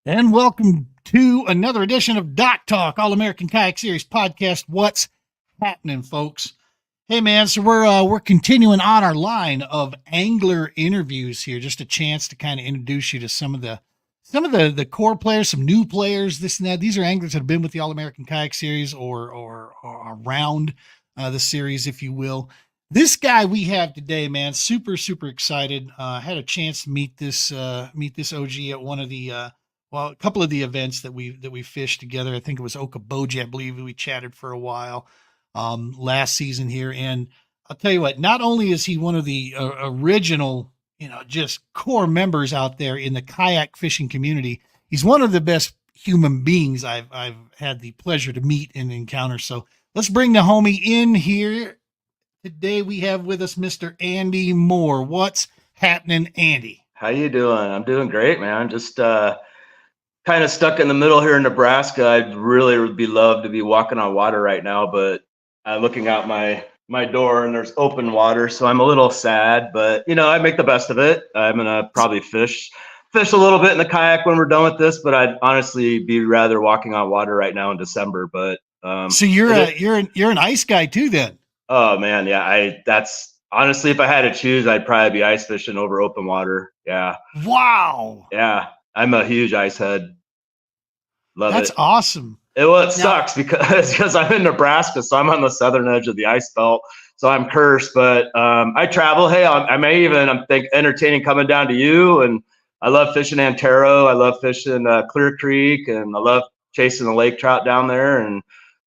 And welcome to another edition of Dock Talk, All-American Kayak Series podcast. What's happening, folks? Hey, man, so we're continuing on our line of angler interviews here. Just a chance to kind of introduce you to some of the core players, some new players, this and that. These are anglers that have been with the All-American Kayak Series or around the series, if you will. This guy we have today, man, super excited. Had a chance to meet this OG at one of the a couple of the events that we fished together. I think it was Okoboji, I believe. We chatted for a while last season here. And I'll tell you what, not only is he one of the original, just core members out there in the kayak fishing community, he's one of the best human beings I've had the pleasure to meet and encounter. So let's bring the homie in here. Today we have with us Mr. Andy Moore. What's happening, Andy? How you doing? I'm doing great, man. Just kind of stuck in the middle here in Nebraska. I'd really would be loved to be walking on water right now, but looking out my door and there's open water, so I'm a little sad. But I make the best of it. I'm gonna probably fish a little bit in the kayak when we're done with this, but I'd honestly be rather walking on water right now in December. But so you're an ice guy too, then? Oh man, yeah. That's honestly, if I had to choose, I'd probably be ice fishing over open water. Yeah. Wow. Yeah, I'm a huge ice head. Love That's it. awesome. It sucks because I'm in Nebraska, so I'm on the southern edge of the ice belt, so I'm cursed. But I travel. Hey, I'm entertaining coming down to you, and I love fishing Antero. I love fishing Clear Creek, and I love chasing the lake trout down there.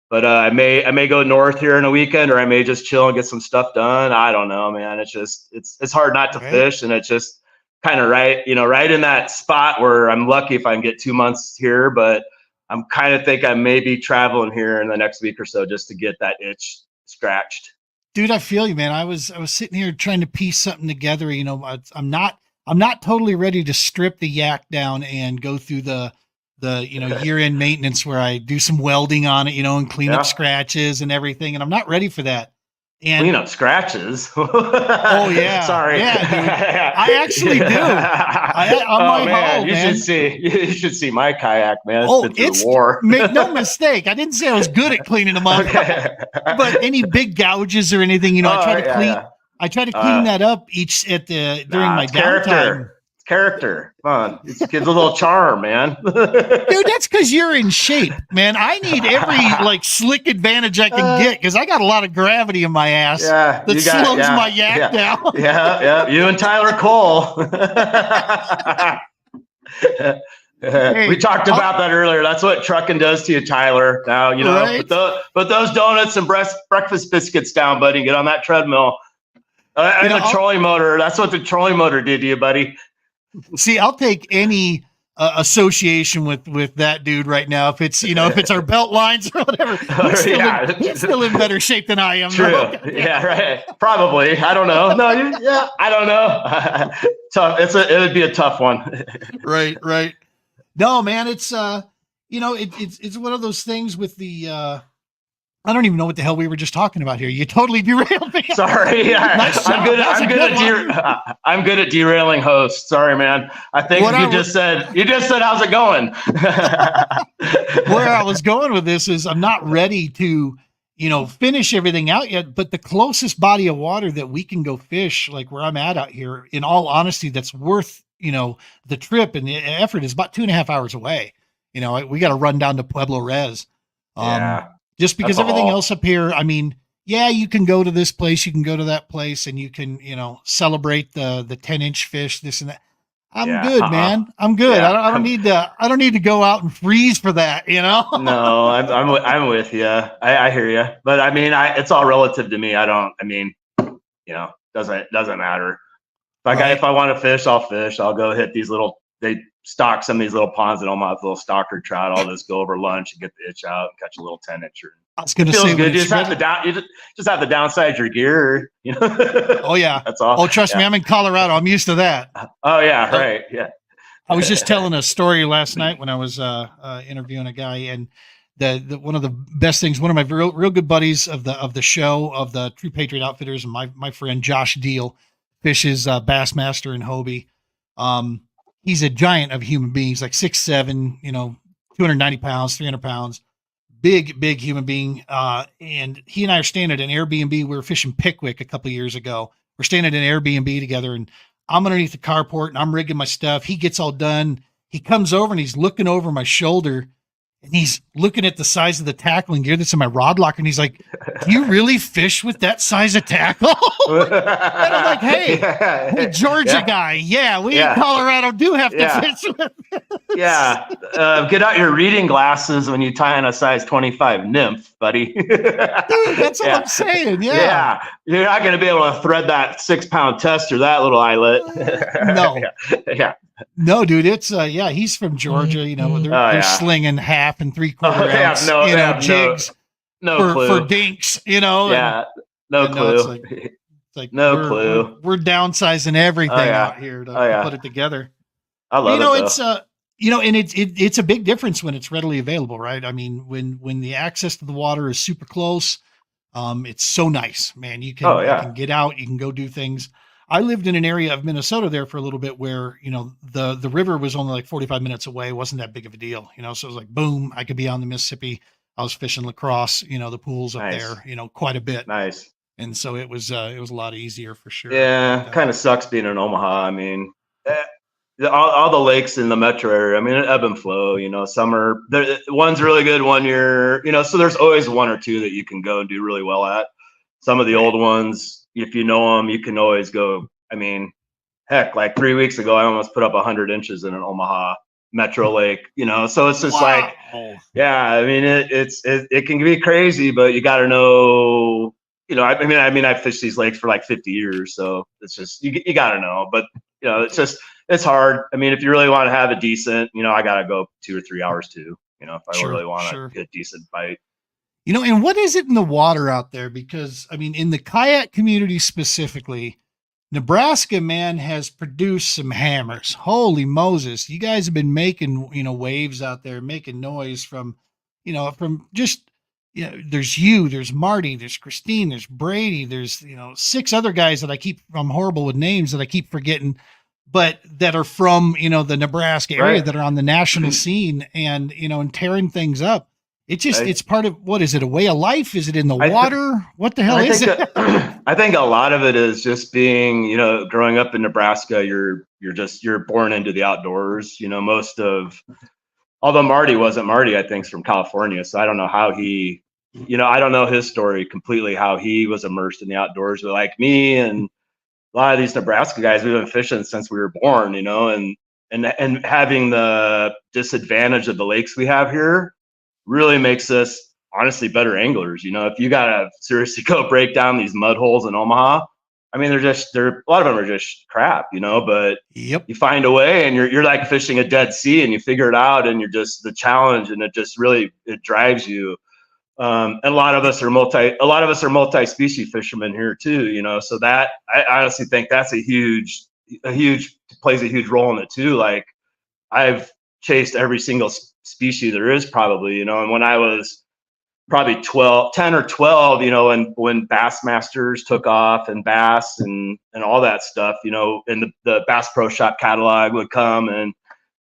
But I may go north here in a weekend, or I may just chill and get some stuff done. I don't know, man. It's hard not to fish, and it's just kind of right in that spot where I'm lucky if I can get 2 months here, but I'm kind of think I may be traveling here in the next week or so just to get that itch scratched. Dude, I feel you, man. I was sitting here trying to piece something together. I'm not totally ready to strip the yak down and go through the year-end maintenance where I do some welding on it, and clean up scratches and everything. And I'm not ready for that. And clean up scratches. Oh yeah. Sorry. Yeah, dude. I actually do. You should see my kayak, man. It's war. Make no mistake. I didn't say I was good at cleaning them up. Okay. But any big gouges or anything, I try to clean that up during my downtime. Character. Come on. It gives a little charm, man. Dude, that's because you're in shape, man. I need every slick advantage I can get because I got a lot of gravity in my ass that slows my yak down. Yeah. You and Tyler Cole. Hey, we talked about that earlier. That's what trucking does to you, Tyler. Now, right? put those donuts and breakfast biscuits down, buddy. Get on that treadmill. And the trolling motor. That's what the trolling motor did to you, buddy. See, I'll take any association with that dude right now. If it's if it's our belt lines or whatever, he's still in better shape than I am. True. Yeah, right. Probably. I don't know. No, I don't know. Tough. It would be a tough one. Right. No, man, it's it's one of those things with the I don't even know what the hell we were just talking about here. You totally derailed me. Sorry. Yeah. Nice I'm good at derailing hosts. Sorry, man. I think you just said, how's it going? Where I was going with this is I'm not ready to, finish everything out yet, but the closest body of water that we can go fish, like where I'm at out here, in all honesty, that's worth, the trip and the effort is about 2.5 hours away. We got to run down to Pueblo Res. Just because everything else up here, I mean, yeah, you can go to this place, you can go to that place, and you can, celebrate the 10-inch fish, this and that. I'm good, man. I'm good. Yeah. I don't need to go out and freeze for that, No, I'm with you. I hear you, but I mean, it's all relative to me. Doesn't matter. If I want to fish, I'll fish. I'll go hit they stock some of these little ponds in Omaha with little stalker trout. I'll just go over lunch and get the itch out and catch a little 10-incher. I was going to say, good. You just have to downsize your gear. Oh yeah, that's all. Oh, trust me, I'm in Colorado. I'm used to that. Oh yeah, right. Yeah. I was just telling a story last night when I was interviewing a guy, and the one of the best things, one of my real good buddies of the show of the True Patriot Outfitters, and my friend Josh Deal fishes Bassmaster in Hobie. he's a giant of a human being. He's like 6'7", 290 pounds, 300 pounds, big human being. And he and I are staying at an Airbnb. We were fishing Pickwick a couple of years ago. We're staying at an Airbnb together, and I'm underneath the carport and I'm rigging my stuff. He gets all done. He comes over and he's looking over my shoulder, and he's looking at the size of the tackling gear that's in my rod locker. And he's like, "Do you really fish with that size of tackle?" And I'm like, hey, Georgia guy. Yeah, we in Colorado do have to fish with it. Get out your reading glasses when you tie in a size 25 nymph, buddy. Dude, that's what I'm saying. Yeah. You're not going to be able to thread that 6-pound tester, that little eyelet. No. No, dude, it's he's from Georgia. They're slinging half and 3/4 ounce, jigs for dinks. No clue. It's like no clue. We're downsizing everything out here to put it together. I love it. It's and it's a big difference when it's readily available, right? I mean, when the access to the water is super close, it's so nice, man. You can get out, you can go do things. I lived in an area of Minnesota there for a little bit where, the river was only like 45 minutes away. It wasn't that big of a deal, so it was like, boom, I could be on the Mississippi. I was fishing lacrosse, the pools up there, quite a bit. Nice. And so it was a lot easier for sure. Yeah. Kind of sucks being in Omaha. I mean, all the lakes in the metro area, I mean, ebb and flow, some are, one's really good one year, so there's always one or two that you can go and do really well at. Some of the old ones, if you know them, you can always go. I mean, heck, like 3 weeks ago, I almost put up 100 inches in an Omaha metro lake, so it's just like, I mean, it can be crazy, but you got to know, I mean, I've fished these lakes for like 50 years. So it's just, you got to know, but it's hard. I mean, if you really want to have a decent, I got to go 2 or 3 hours too, if I really want to get a decent bite. And what is it in the water out there? Because I mean, in the kayak community specifically, Nebraska, man, has produced some hammers. Holy Moses. You guys have been making, waves out there, making noise from just, there's you, there's Marty, there's Christine, there's Brady, there's, 6 other guys that I'm horrible with names that I keep forgetting, but that are from, the Nebraska area that are on the national scene and, and tearing things up. It's just, it's part of, what is it? A way of life? Is it in the water? What the hell is it? I think a lot of it is just being, growing up in Nebraska, you're born into the outdoors, although Marty wasn't Marty, I think, is from California. So I don't know how I don't know his story completely, how he was immersed in the outdoors, but like me and a lot of these Nebraska guys, we've been fishing since we were born, and having the disadvantage of the lakes we have here really makes us honestly better anglers. If you gotta seriously go break down these mud holes in Omaha, I mean, a lot of them are just crap, but you find a way, and you're like fishing a Dead Sea, and you figure it out, and you're just the challenge, and it just really, it drives you. And a lot of us are multi-species fishermen here too, so that I honestly think that's plays a huge role in it too. Like I've chased every single species there is probably, and when I was probably 10 or 12, when Bassmasters took off and Bass and all that stuff, and the Bass Pro Shop catalog would come, and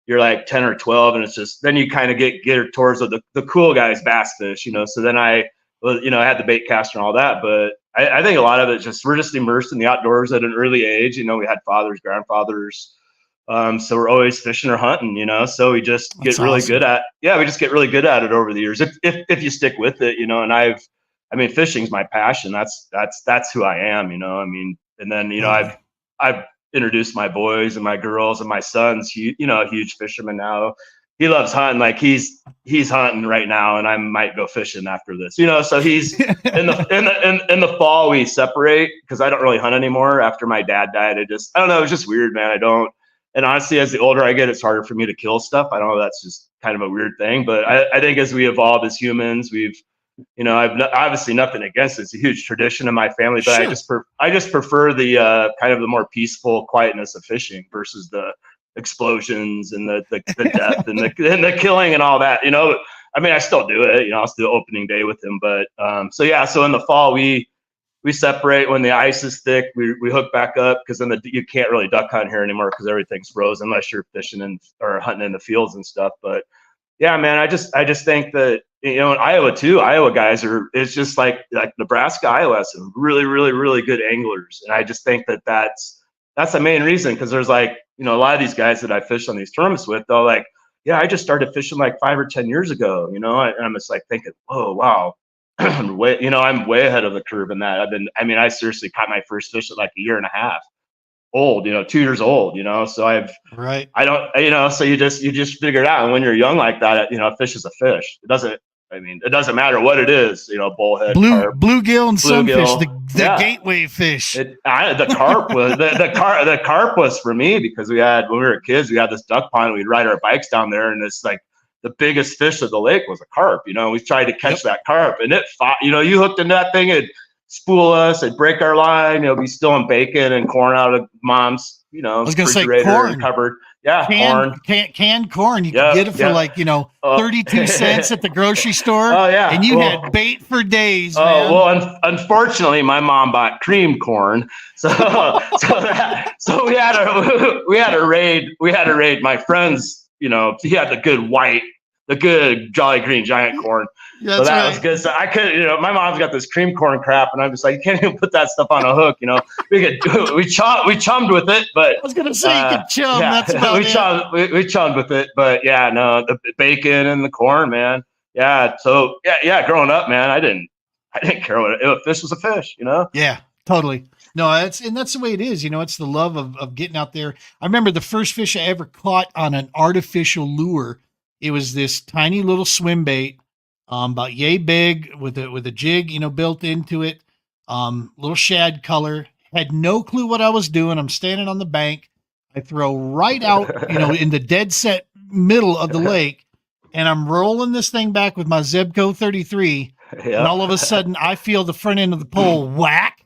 you're like 10 or 12, and it's just, then you kind of get towards the cool guys bass fish, so then I had the bait caster and all that, but I think a lot of it just, we're just immersed in the outdoors at an early age. We had fathers, grandfathers, so we're always fishing or hunting, so we just get really good at, we just get really good at it over the years. If you stick with it, and fishing's my passion. That's who I am, and then, I've introduced my boys and my girls and my son's, a huge fisherman now. He loves hunting. Like he's hunting right now, and I might go fishing after this, so he's in the fall we separate because I don't really hunt anymore after my dad died. I don't know. It's just weird, man. And honestly, as the older I get, it's harder for me to kill stuff. I don't know. That's just kind of a weird thing. But I think as we evolve as humans, I've obviously nothing against it. It's a huge tradition in my family, but I just prefer the kind of the more peaceful quietness of fishing versus the explosions and the death and the killing and all that. I still do it. I'll still opening day with him. But so in the fall we we separate when the ice is thick. We hook back up because then you can't really duck hunt here anymore because everything's frozen unless you're fishing or hunting in the fields and stuff. But yeah, man, I just think that, in Iowa too, Iowa guys it's just like Nebraska, Iowa has some really, really, really good anglers. And I just think that's the main reason, because there's a lot of these guys that I fish on these tournaments with, they're like, yeah, I just started fishing like 5 or 10 years ago, and I'm just like thinking, whoa, wow. I'm way ahead of the curve in that. I seriously caught my first fish at like a year and a half old, 2 years old, so right. I don't, so you just figure it out. And when you're young like that, a fish is a fish. It doesn't matter what it is, bullhead, carp, bluegill and sunfish, the yeah. gateway fish. The carp was the carp was for me, because when we were kids, we had this duck pond. We'd ride our bikes down there, and it's like the biggest fish of the lake was a carp. We tried to catch that carp, and it fought. You hooked into that thing, it'd spool us, it'd break our line. Be stealing bacon and corn out of mom's, I was gonna say corn, cupboard. Yeah, canned corn. You could get it for 32 cents at the grocery store. Oh yeah, and you had bait for days. Oh man. well, unfortunately, my mom bought creamed corn, so we had to raid my friend's. He had the good Jolly Green giant corn. That's so that right. was good. So I could, my mom's got this cream corn crap, and I'm just like, you can't even put that stuff on a hook. We chummed with it, but I was gonna say you could chum. Yeah, that's about we chummed with it, but yeah, no, the bacon and the corn, man. Yeah, so yeah, growing up, man, I didn't care what a fish was a fish, Yeah, totally. No, that's the way it is. It's the love of getting out there. I remember the first fish I ever caught on an artificial lure. It was this tiny little swim bait, about yay big, with a jig, built into it. Little shad color. Had no clue what I was doing. I'm standing on the bank. I throw right out, in the dead set middle of the lake, and I'm rolling this thing back with my Zebco 33. Yep. And all of a sudden, I feel the front end of the pole whack,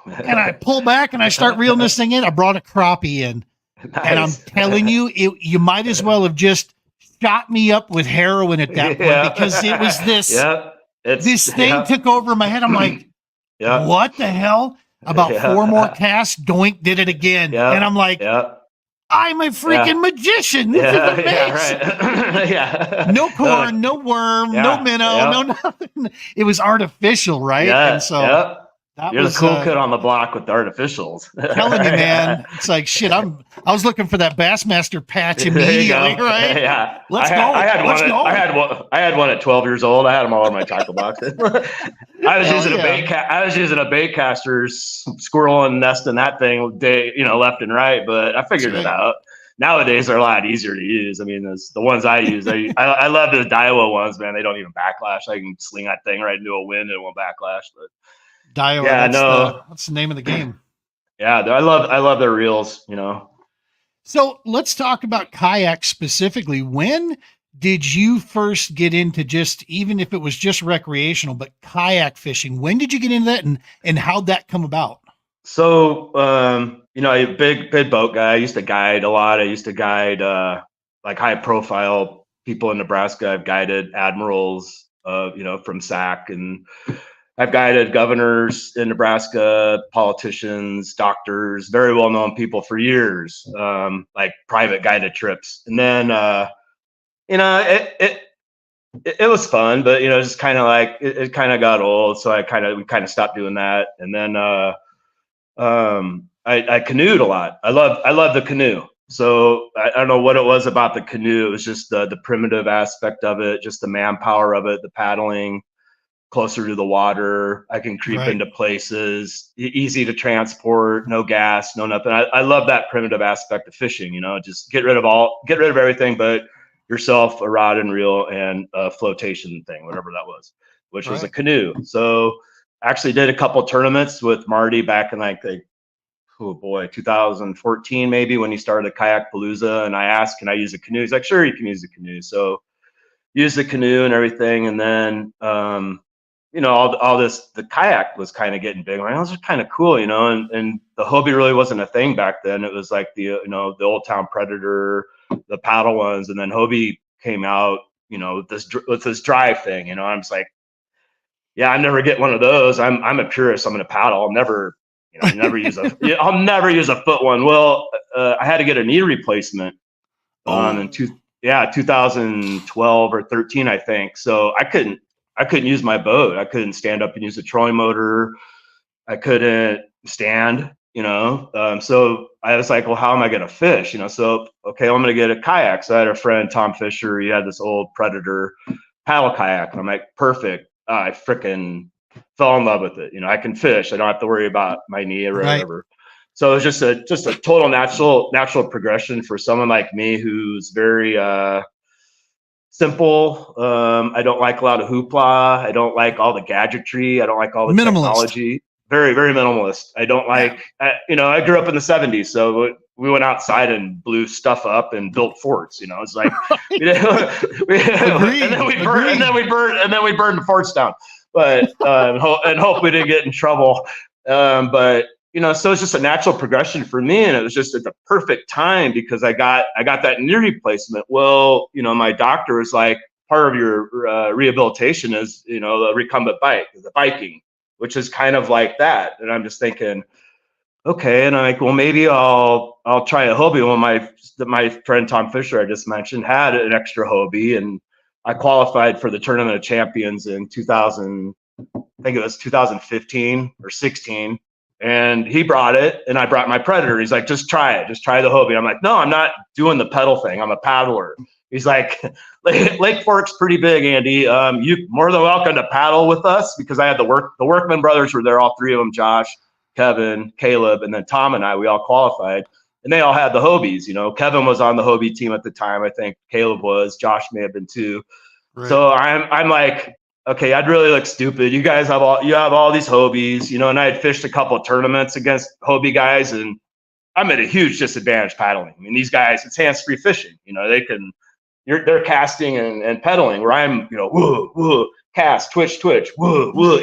and I pull back and I start reeling this thing in. I brought a crappie in, nice. And I'm telling you, you might as well have just shot me up with heroin at that point, because it was this. This thing took over my head. I'm like, what the hell? About 4 more casts, doink, did it again. And I'm like, I'm a freaking magician. This is amazing. Right. No corn, no worm, no minnow, no nothing. It was artificial, right? Yeah. And so you're the cool kid on the block with the artificials. Telling you, man, it's like shit. I was looking for that Bassmaster patch immediately, right? Yeah, let's go. I had one at 12 years old. I had them all in my tackle box. I was using a bait caster, squirrel and nesting that thing, left and right. But I figured it out. Nowadays they're a lot easier to use. The ones I use, I love the Daiwa ones, man. They don't even backlash. I can sling that thing right into a wind and it won't backlash. But Daiwa, that's the name of the game. Yeah, I love their reels, So let's talk about kayak specifically. When did you first get into, just even if it was just recreational, but kayak fishing? When did you get into that, and how'd that come about? So, a big boat guy. I used to guide a lot. I used to guide like high profile people in Nebraska. I've guided admirals, from SAC, and I've guided governors in Nebraska, politicians, doctors, very well-known people for years, like private guided trips. And then, it was fun, but, just kind of like, it kind of got old. So we kind of stopped doing that. And then, I canoed a lot. I love the canoe. So I don't know what it was about the canoe. It was just the primitive aspect of it, just the manpower of it, the paddling closer to the water. I can creep into places, easy to transport, no gas, no nothing. I love that primitive aspect of fishing, just get rid of everything but yourself, a rod and reel, and a flotation thing, whatever that was, which was a canoe. So actually did a couple tournaments with Marty back in 2014 maybe, when he started Kayak Palooza, and I asked, can I use a canoe? He's like, sure, you can use a canoe. So use the canoe and everything, and then all this, the kayak was kind of getting big. Those are kind of cool, and the Hobie really wasn't a thing back then. It was like the Old Town Predator, the paddle ones, and then Hobie came out, with this drive thing, I'm just like, yeah, I never get one of those. I'm a purist. I'm going to paddle. I'll never, never use I'll never use a foot one. Well, I had to get a knee replacement in 2012 or 13, I think. So I couldn't use my boat. I couldn't stand up and use the trolling motor. I couldn't stand, so I was like, well, how am I going to fish? So, okay, I'm going to get a kayak. So I had a friend, Tom Fisher. He had this old Predator paddle kayak. And I'm like, perfect. I freaking fell in love with it. I can fish. I don't have to worry about my knee or whatever. Right. So it was just a total natural progression for someone like me who's very simple. I don't like a lot of hoopla. I don't like all the gadgetry. I don't like all the technology. Very, very minimalist. I don't like, I grew up in the 70s, so we went outside and blew stuff up and built forts. It's like, and then we burned the forts down, but and hope we didn't get in trouble. But so it's just a natural progression for me, and it was just at the perfect time because I got that knee replacement. Well, my doctor was like, part of your rehabilitation is the recumbent bike, the biking, which is kind of like that. And I'm just thinking, okay. And I'm like, well, maybe I'll try a Hobie. Well, my friend Tom Fisher I just mentioned had an extra Hobie, and I qualified for the Tournament of Champions in 2000. I think it was 2015 or 16. And he brought it, and I brought my Predator. He's like, just try it. Just try the Hobie. I'm like, no, I'm not doing the pedal thing. I'm a paddler. He's like, Lake Fork's pretty big, Andy. You more than welcome to paddle with us, because I had the Workman brothers were there, all three of them, Josh, Kevin, Caleb, and then Tom and I. We all qualified, and they all had the Hobies. Kevin was on the Hobie team at the time. I think Caleb was. Josh may have been too. Right. So I'm like, okay, I'd really look stupid. You guys have all these Hobies, and I had fished a couple of tournaments against Hobie guys, and I'm at a huge disadvantage paddling. I mean, these guys, it's hands-free fishing. They're casting and pedaling, where I'm, woo, woo, cast, twitch, woo, woo.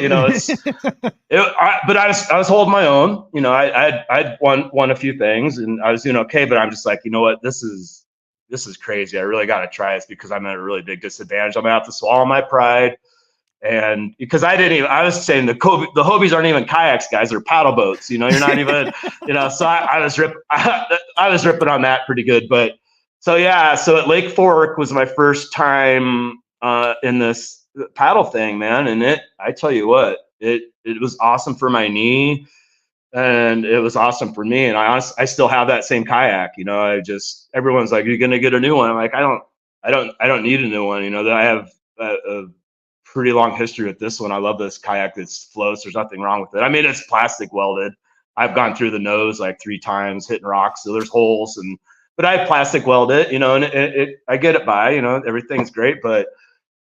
But I was holding my own. I'd won a few things, and I was doing okay. But I'm just like, you know what, this is crazy. I really got to try this because I'm at a really big disadvantage. I'm gonna have to swallow my pride. And because I was saying the Hobies aren't even kayaks, guys. They're paddle boats. You're not even, so I was ripping on that pretty good. But so at Lake Fork was my first time in this paddle thing, man. And I tell you what, it was awesome for my knee, and it was awesome for me. And I still have that same kayak. Everyone's like, you're gonna get a new one. I'm like, I don't need a new one. I have a pretty long history with this one. I love this kayak. That floats. There's nothing wrong with it. I mean, it's plastic welded. I've gone through the nose like 3 times, hitting rocks, so there's holes, but I plastic weld it, and I get it by, everything's great. But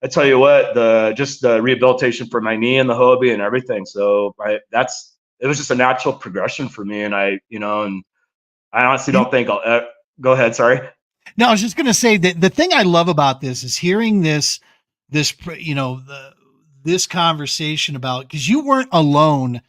I tell you what, the rehabilitation for my knee and the Hobie and everything. So it was just a natural progression for me, and I honestly don't think I'll go ahead. Sorry. No, I was just going to say that the thing I love about this is hearing this conversation about, because you weren't alone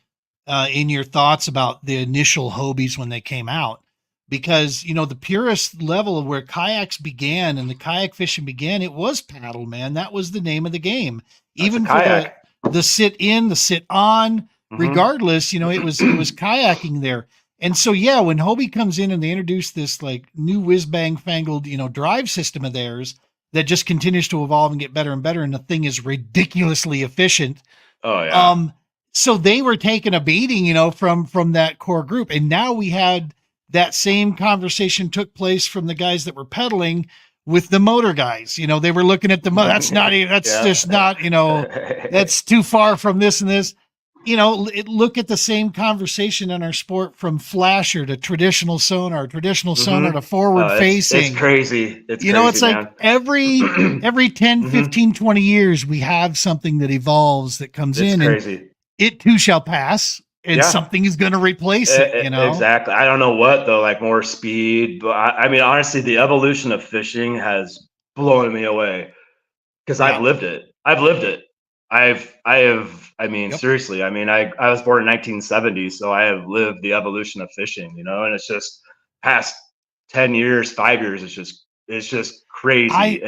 in your thoughts about the initial Hobies when they came out, because the purest level of where kayaks began and the kayak fishing began, it was paddle, man. That was the name of the game. Even for the sit in, the sit on, regardless, it was kayaking there. And so, when Hobie comes in and they introduce this like new whiz bang fangled, drive system of theirs that just continues to evolve and get better and better, and the thing is ridiculously efficient. Oh yeah. So they were taking a beating, from that core group, and now we had that same conversation took place from the guys that were pedaling with the motor guys. They were looking at that's not, that's just not, that's too far from this and this. Look at the same conversation in our sport, from flasher to traditional sonar to forward facing. It's crazy. It's crazy, it's like, man, every 10, 15, 20 years, we have something that evolves that comes in. Crazy. And it too shall pass, and something is going to replace it. Exactly. I don't know what though, like more speed, but I mean, honestly, the evolution of fishing has blown me away, because I've lived it. Seriously, I mean, I was born in 1970, so I have lived the evolution of fishing, and it's just past 10 years, 5 years. It's just crazy.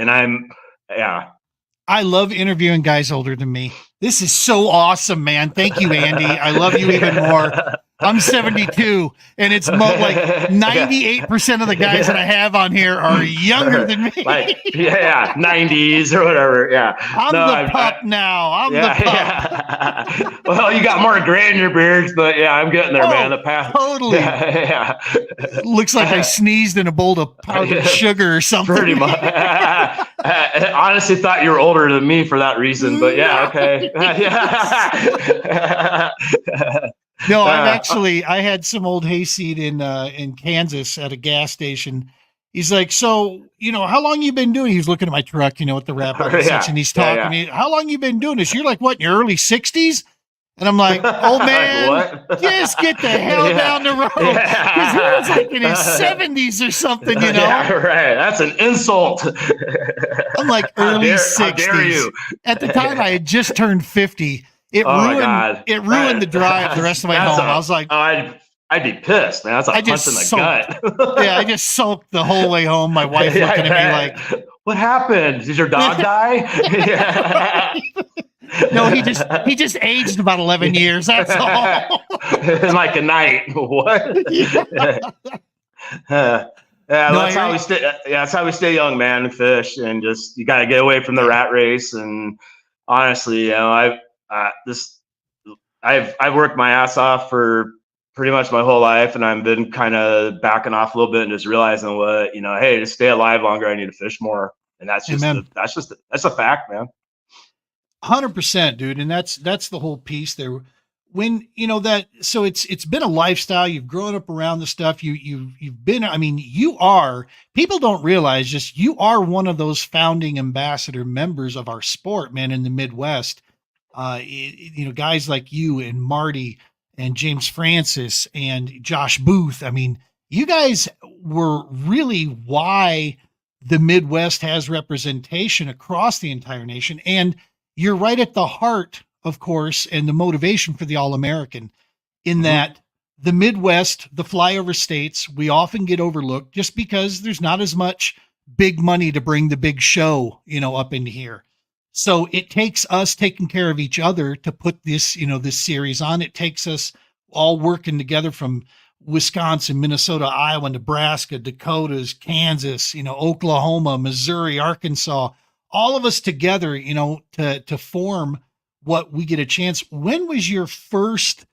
I love interviewing guys older than me. This is so awesome, man. Thank you, Andy. I love you even more. I'm 72, and it's like 98% of the guys that I have on here are younger than me. Like, 90s or whatever. Yeah. I'm the pup now. I'm the pup. Yeah. Well, you got more gray in your beards, but yeah, I'm getting there, man. The path. Totally. Yeah. Looks like I sneezed in a bowl of powdered sugar or something. Pretty much. I honestly thought you were older than me for that reason, but yeah, okay. Yeah. No, I had some old hayseed in Kansas at a gas station. He's like, so, how long you been doing? He was looking at my truck, at the wrap up section. He's talking to me. How long you been doing this? You're like, what, in your early 60s? And I'm like, oh man, like, just get the hell down the road. Because he was like in his 70s or something, Yeah, right. That's an insult. I'm like early 60s. How dare you? At the time, I had just turned 50. It ruined the drive the rest of my home. I was like, I'd be pissed, man. That's a punch in the gut. Yeah, I just sulked the whole way home. My wife looking at me like, what happened? Did your dog die? No, he just aged about 11 years. That's all. In like a night. What? That's how we stay. Yeah, that's how we stay young, man. And fish, and just you got to get away from the rat race. And honestly, I've worked my ass off for pretty much my whole life, and I've been kind of backing off a little bit and just realizing what hey, to stay alive longer, I need to fish more, and that's just that's a fact, man. 100%, dude, and that's the whole piece there. When so it's been a lifestyle. You've grown up around the stuff. You've been. I mean, people don't realize just you are one of those founding ambassador members of our sport, man, in the Midwest. Guys like you and Marty and James Francis and Josh Booth. I mean, you guys were really why the Midwest has representation across the entire nation, and you're right at the heart, of course, and the motivation for the All-American in that the Midwest, the flyover states, we often get overlooked just because there's not as much big money to bring the big show, up into here. So it takes us taking care of each other to put this, this series on. It takes us all working together from Wisconsin, Minnesota, Iowa, Nebraska, Dakotas, Kansas, Oklahoma, Missouri, Arkansas, all of us together, to form what we get a chance. When was your first,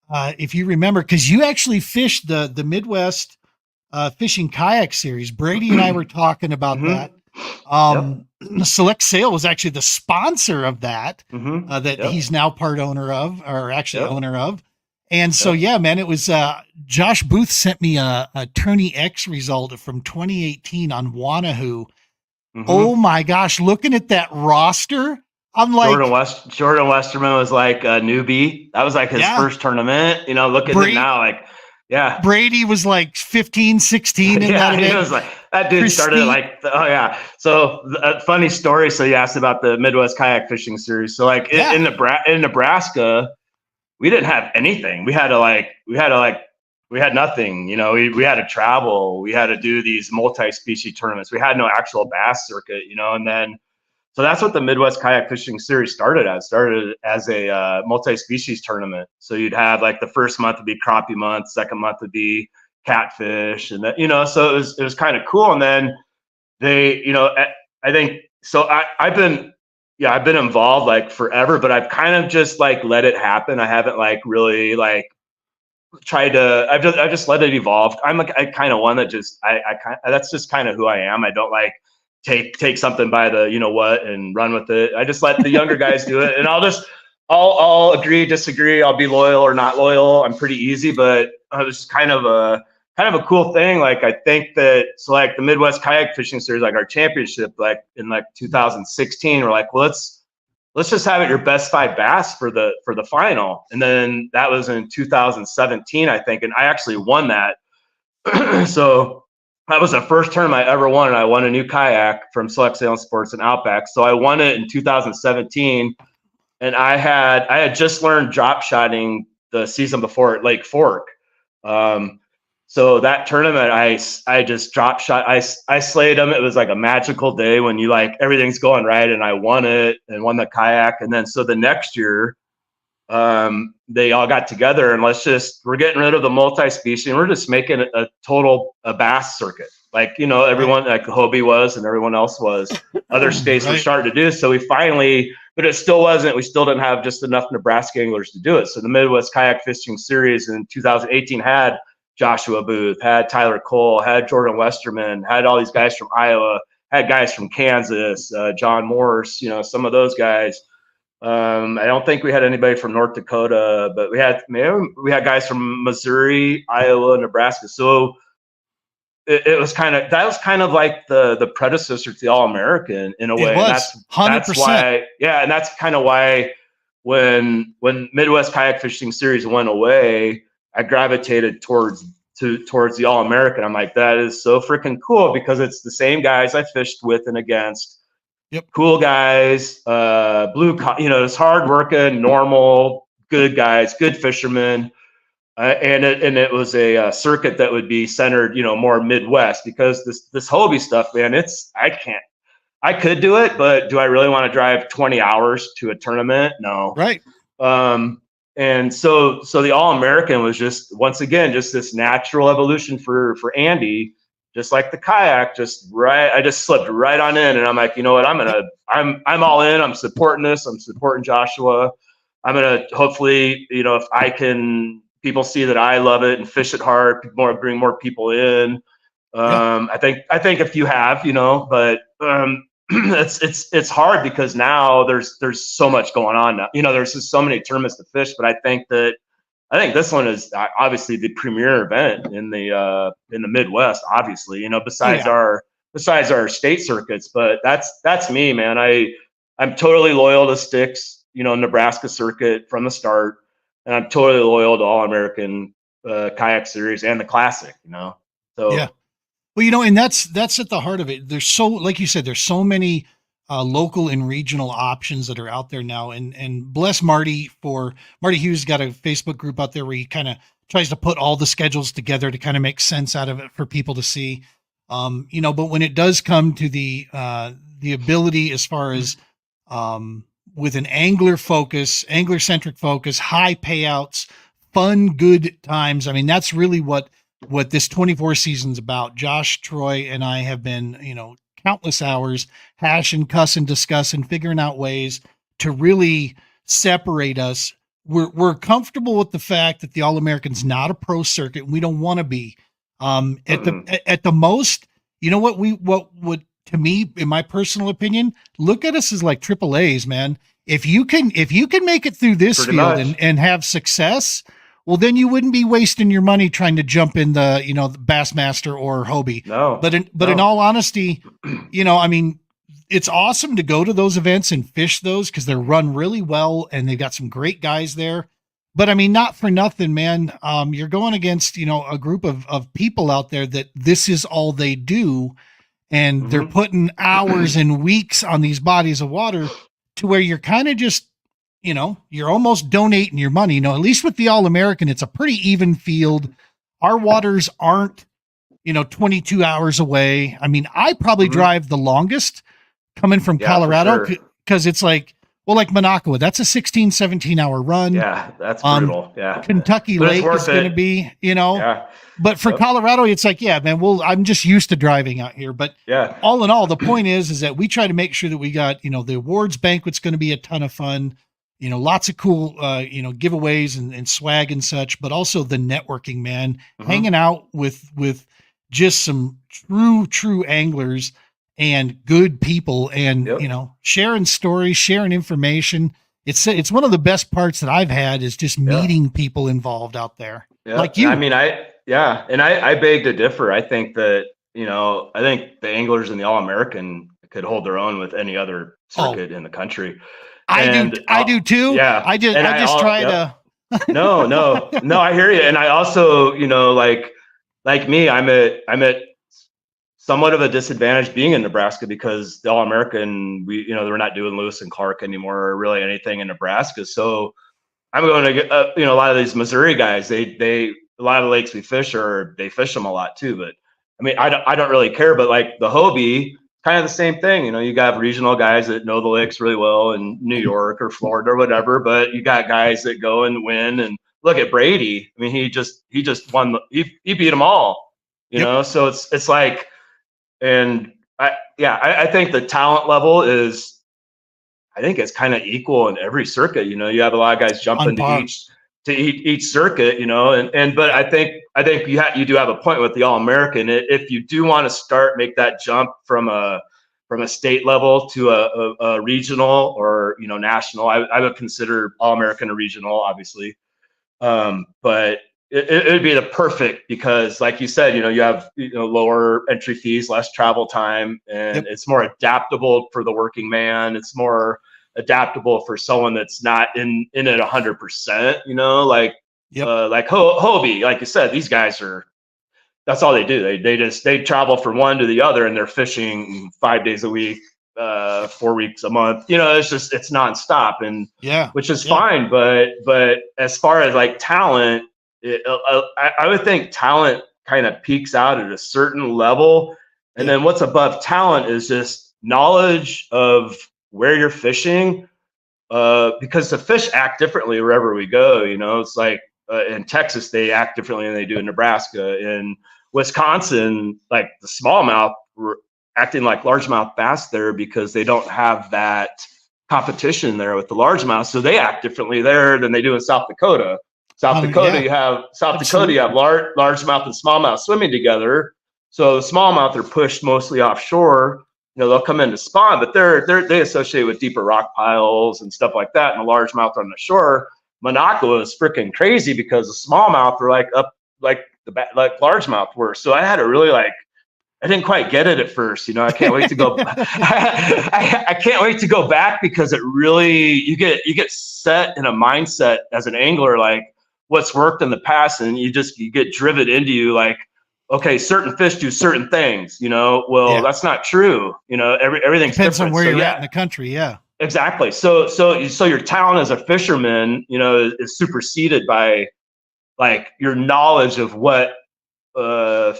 if you remember, because you actually fished the Midwest Fishing Kayak Series. Brady and I were talking about that. Select Sail was actually the sponsor of that, he's now part owner of, or actually owner of. And so, yeah, man, it was Josh Booth sent me a Tourney X result from 2018 on Wanahoo. Oh my gosh, looking at that roster, I'm like, Jordan Westerman was like a newbie. That was like his first tournament. Look at him now, like, yeah. Brady was like 15, 16 in that event. He was like, that dude started like, So a funny story. So you asked about the Midwest Kayak Fishing Series. So like in Nebraska, we didn't have anything. We had nothing. We had to travel. We had to do these multi-species tournaments. We had no actual bass circuit, and then, so that's what the Midwest Kayak Fishing Series started as a multi-species tournament. So you'd have like the first month would be crappie month, second month would be catfish, and that, so it was kind of cool. And then they, I think so. I've been involved like forever, but I've kind of just like let it happen. I haven't like really like tried to. I've just let it evolve. I'm like kind of one that just that's just kind of who I am. I don't like take something by the and run with it. I just let the younger guys do it, and I'll agree, disagree. I'll be loyal or not loyal. I'm pretty easy, but it's kind of a cool thing. Like I think that, so like the Midwest Kayak Fishing Series, like our championship, like in like 2016, we're like, well, let's just have it your best 5 bass for the final. And then that was in 2017, I think, and I actually won that. So that was the first tournament I ever won, and I won a new kayak from Select Sail Sports and Outback. So I won it in 2017, and I had just learned drop shotting the season before at Lake Fork. So that tournament, I just drop shot. I slayed them. It was like a magical day when you like everything's going right, and I won it and won the kayak. And then so the next year, they all got together and we're getting rid of the multi-species and we're just making a total bass circuit. Like, everyone like Hobie was and everyone else was, other states were starting to do. So we finally, but it still wasn't, we still didn't have just enough Nebraska anglers to do it. So the Midwest Kayak Fishing Series in 2018 had Joshua Booth, had Tyler Cole, had Jordan Westerman, had all these guys from Iowa, had guys from Kansas, John Morse, some of those guys. I don't think we had anybody from North Dakota, but we had guys from Missouri, Iowa, Nebraska. So it was kind of like the predecessor to the All-American in a way. It was 100%. That's why, and that's kind of why when Midwest Kayak Fishing Series went away, I gravitated towards the All-American. I'm like, that is so freaking cool because it's the same guys I fished with and against. Yep. Cool guys, it's hardworking, normal, good guys, good fishermen, and it was a circuit that would be centered, more Midwest because this Hobie stuff, man, I could do it, but do I really want to drive 20 hours to a tournament? No. Right. And so the All-American was just once again just this natural evolution for Andy. Just like the kayak, I just slipped right on in, and I'm like, you know what? I'm all in. I'm supporting this. I'm supporting Joshua. I'm gonna hopefully, if people see that I love it and fish it hard, bring more people in. I think if you have, but it's hard because now there's so much going on now. There's just so many tournaments to fish, but I think this one is obviously the premier event in the Midwest, obviously, besides our state circuits, but that's me, man. I'm totally loyal to Sticks, Nebraska circuit from the start. And I'm totally loyal to All-American Kayak Series and the Classic, So yeah. Well, and that's at the heart of it. There's like you said, there's so many local and regional options that are out there now. And bless Marty Hughes got a Facebook group out there where he kind of tries to put all the schedules together to kind of make sense out of it for people to see. But when it does come to the ability as far as with an angler centric focus, high payouts, fun, good times. I mean, that's really what this 24 season's about. Josh, Troy, and I have been, countless hours hashing, cussing, discussing, figuring out ways to really separate us. We're comfortable with the fact that the All-American's not a pro circuit. And we don't want to be. At the most, what would, to me, in my personal opinion, look at us as like triple A's, man. If you can make it through this field and have success, well, then you wouldn't be wasting your money trying to jump in the Bassmaster or Hobie. No. But in all honesty, it's awesome to go to those events and fish those because they're run really well and they've got some great guys there. But not for nothing, man. You're going against, a group of people out there that this is all they do. And they're putting hours and weeks on these bodies of water to where you're kind of just, you're almost donating your money. At least with the All-American, it's a pretty even field. Our waters aren't, 22 hours away. I mean, I probably drive the longest coming from Colorado because it's like Monaco, that's a 16, 17 hour run. Yeah, that's brutal. Kentucky Lake is going to be, but for Colorado, it's like, yeah, man, I'm just used to driving out here. But all in all, the point is that we try to make sure that we got, the awards banquet's going to be a ton of fun, lots of cool, giveaways and swag and such, but also the networking, man, hanging out with just some true anglers and good people and, sharing stories, sharing information. It's one of the best parts that I've had is just meeting people involved out there like you. I mean, I beg to differ. I think that, I think the anglers in the All-American could hold their own with any other circuit in the country. I do too. Yeah. I just try to. No, I hear you. And I also, like me, I'm at somewhat of a disadvantage being in Nebraska because the All-American, we're not doing Lewis and Clark anymore or really anything in Nebraska. So I'm going to get, a lot of these Missouri guys, they a lot of lakes we fish they fish them a lot too. But I mean, I don't really care. But like the Hobie, kind of the same thing. You know, you got regional guys that know the lakes really well in New York or Florida or whatever. But you got guys that go and win. And look at Brady. I mean, he just won. He beat them all. You know, so it's like, and I think the talent level is. I think it's kind of equal in every circuit. You know, you have a lot of guys jumping to each circuit. You know, but I think you do have a point with the All-American. If you do want to make that jump from a state level to a regional or national, I would consider All-American a regional, obviously. But it would be the perfect, because like you said, you have lower entry fees, less travel time, and it's more adaptable for the working man. It's more adaptable for someone that's not in it 100%, like Hobie, like you said, these guys that's all they do. They travel from one to the other, and they're fishing 5 days a week, 4 weeks a month. It's nonstop, and which is fine. But as far as like talent, I would think talent kind of peaks out at a certain level, and then what's above talent is just knowledge of where you're fishing, because the fish act differently wherever we go. It's like in Texas they act differently than they do in Nebraska. In Wisconsin, like the smallmouth were acting like largemouth bass there because they don't have that competition there with the largemouth, so they act differently there than they do in South Dakota. South Dakota, you have largemouth and smallmouth swimming together. So the smallmouth are pushed mostly offshore. They'll come in to spawn, but they associate with deeper rock piles and stuff like that. And the largemouth on the shore, Minocqua is freaking crazy because the smallmouth are like up like largemouth were. So I had to really I didn't quite get it at first. I can't wait to go. I can't wait to go back, because it really you get set in a mindset as an angler, like what's worked in the past, and you get driven into you like, okay, certain fish do certain things, that's not true. Everything's depends different. on where you're at in the country. Yeah, exactly. So your talent as a fisherman, is superseded by like your knowledge of what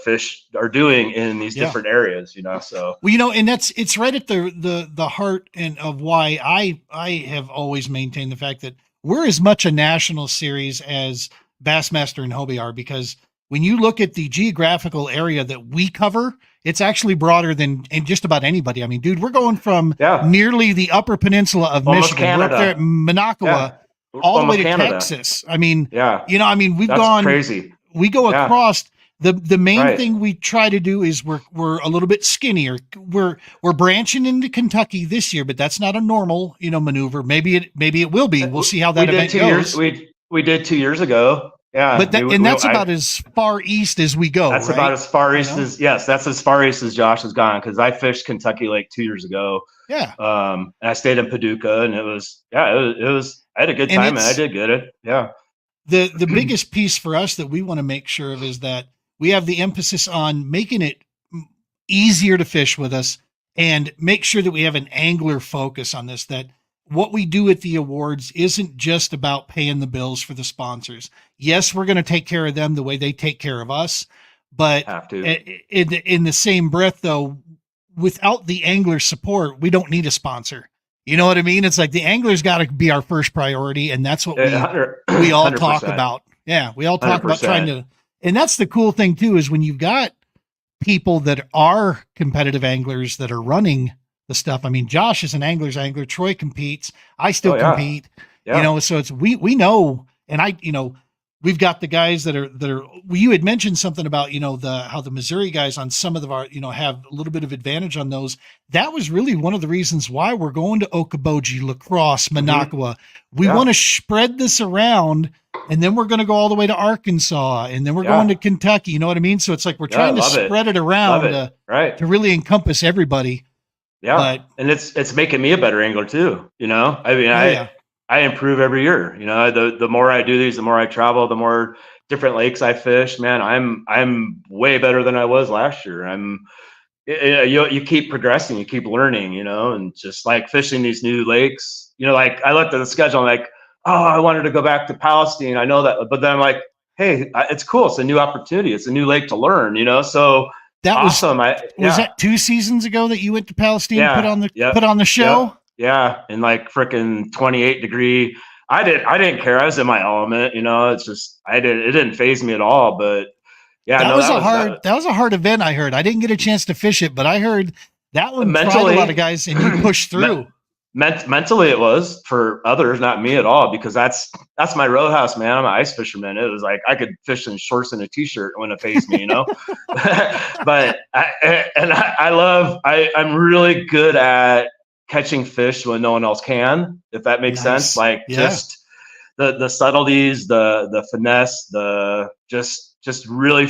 fish are doing in these different areas, so. Well, and it's right at the heart and of why I have always maintained the fact that we're as much a national series as Bassmaster and Hobie are, because when you look at the geographical area that we cover, it's actually broader than just about anybody. I mean, dude, we're going from nearly the upper peninsula of almost Michigan. Canada. We're up there at Minocqua, all the way to Canada. Texas. I mean, we've That's gone crazy. We go across. The main thing we try to do is we're a little bit skinnier. We're branching into Kentucky this year, but that's not a normal maneuver. Maybe it will be. We'll see how that event goes. We did 2 years ago. Yeah, but that's about as far east as we go. That's about as far east as that's as far east as Josh has gone, because I fished Kentucky Lake 2 years ago. Yeah. And I stayed in Paducah, and it was I had a good time, and I did get it. Yeah. The biggest piece for us that we want to make sure of is that we have the emphasis on making it easier to fish with us, and make sure that we have an angler focus on this, that what we do at the awards isn't just about paying the bills for the sponsors. Yes, we're going to take care of them the way they take care of us, but in the same breath, though, without the angler support, we don't need a sponsor. You know what I mean? It's like the angler's got to be our first priority, and that's what we all talk about. Yeah, we all talk 100%. About trying to, and that's the cool thing too, is when you've got people that are competitive anglers that are running the stuff. I mean, Josh is an angler. Troy competes. I still compete. Yeah. So it's we know, and we've got the guys that are. You had mentioned something about how the Missouri guys on some of our have a little bit of advantage on those. That was really one of the reasons why we're going to Okoboji, La Crosse, Minocqua. We want to spread this around, and then we're going to go all the way to Arkansas, and then we're going to Kentucky. You know what I mean? So it's like we're trying to spread it around to really encompass everybody. Yeah, and it's making me a better angler too. I mean, I improve every year. The more I do these, the more I travel, the more different lakes I fish. Man, I'm way better than I was last year. You keep progressing, you keep learning. And just like fishing these new lakes. Like I looked at the schedule, I'm like, oh, I wanted to go back to Palestine. I know that, but then I'm like, hey, it's cool. It's a new opportunity. It's a new lake to learn, So that awesome. Was that 2 seasons ago that you went to Palestine, Yeah. put on the show? Yep. Yeah. And like freaking 28 degree. I didn't care. I was in my element, it's just, it didn't faze me at all, but yeah, that was a hard event. I heard. I didn't get a chance to fish it, but I heard that one tried a lot of guys and you pushed through. Mentally it was for others, not me at all, because that's my roadhouse, man. I'm an ice fisherman. It was like I could fish in shorts and a t-shirt. It wouldn't faze me, But I'm really good at catching fish when no one else can, if that makes sense. Like just the subtleties, the finesse, the just really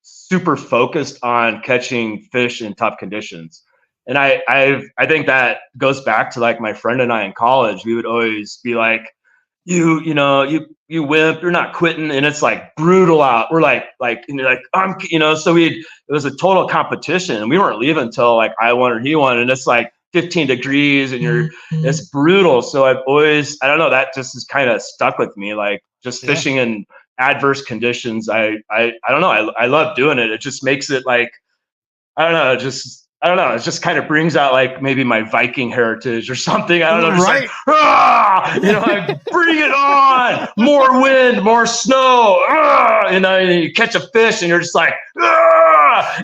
super focused on catching fish in tough conditions. And I think that goes back to like my friend and I in college. We would always be like, you wimp, you're not quitting, and it's like brutal out. We're like and you're like, so it was a total competition, and we weren't leaving until like I won or he won, and it's like 15 degrees, and it's brutal. So I've always, I don't know, that just is kind of stuck with me, like just fishing in adverse conditions. I don't know, I love doing it. It just makes it like, I don't know, it just kind of brings out like maybe my Viking heritage or something. I don't know, just like, like bring it on, more wind, more snow, and you catch a fish and you're just like,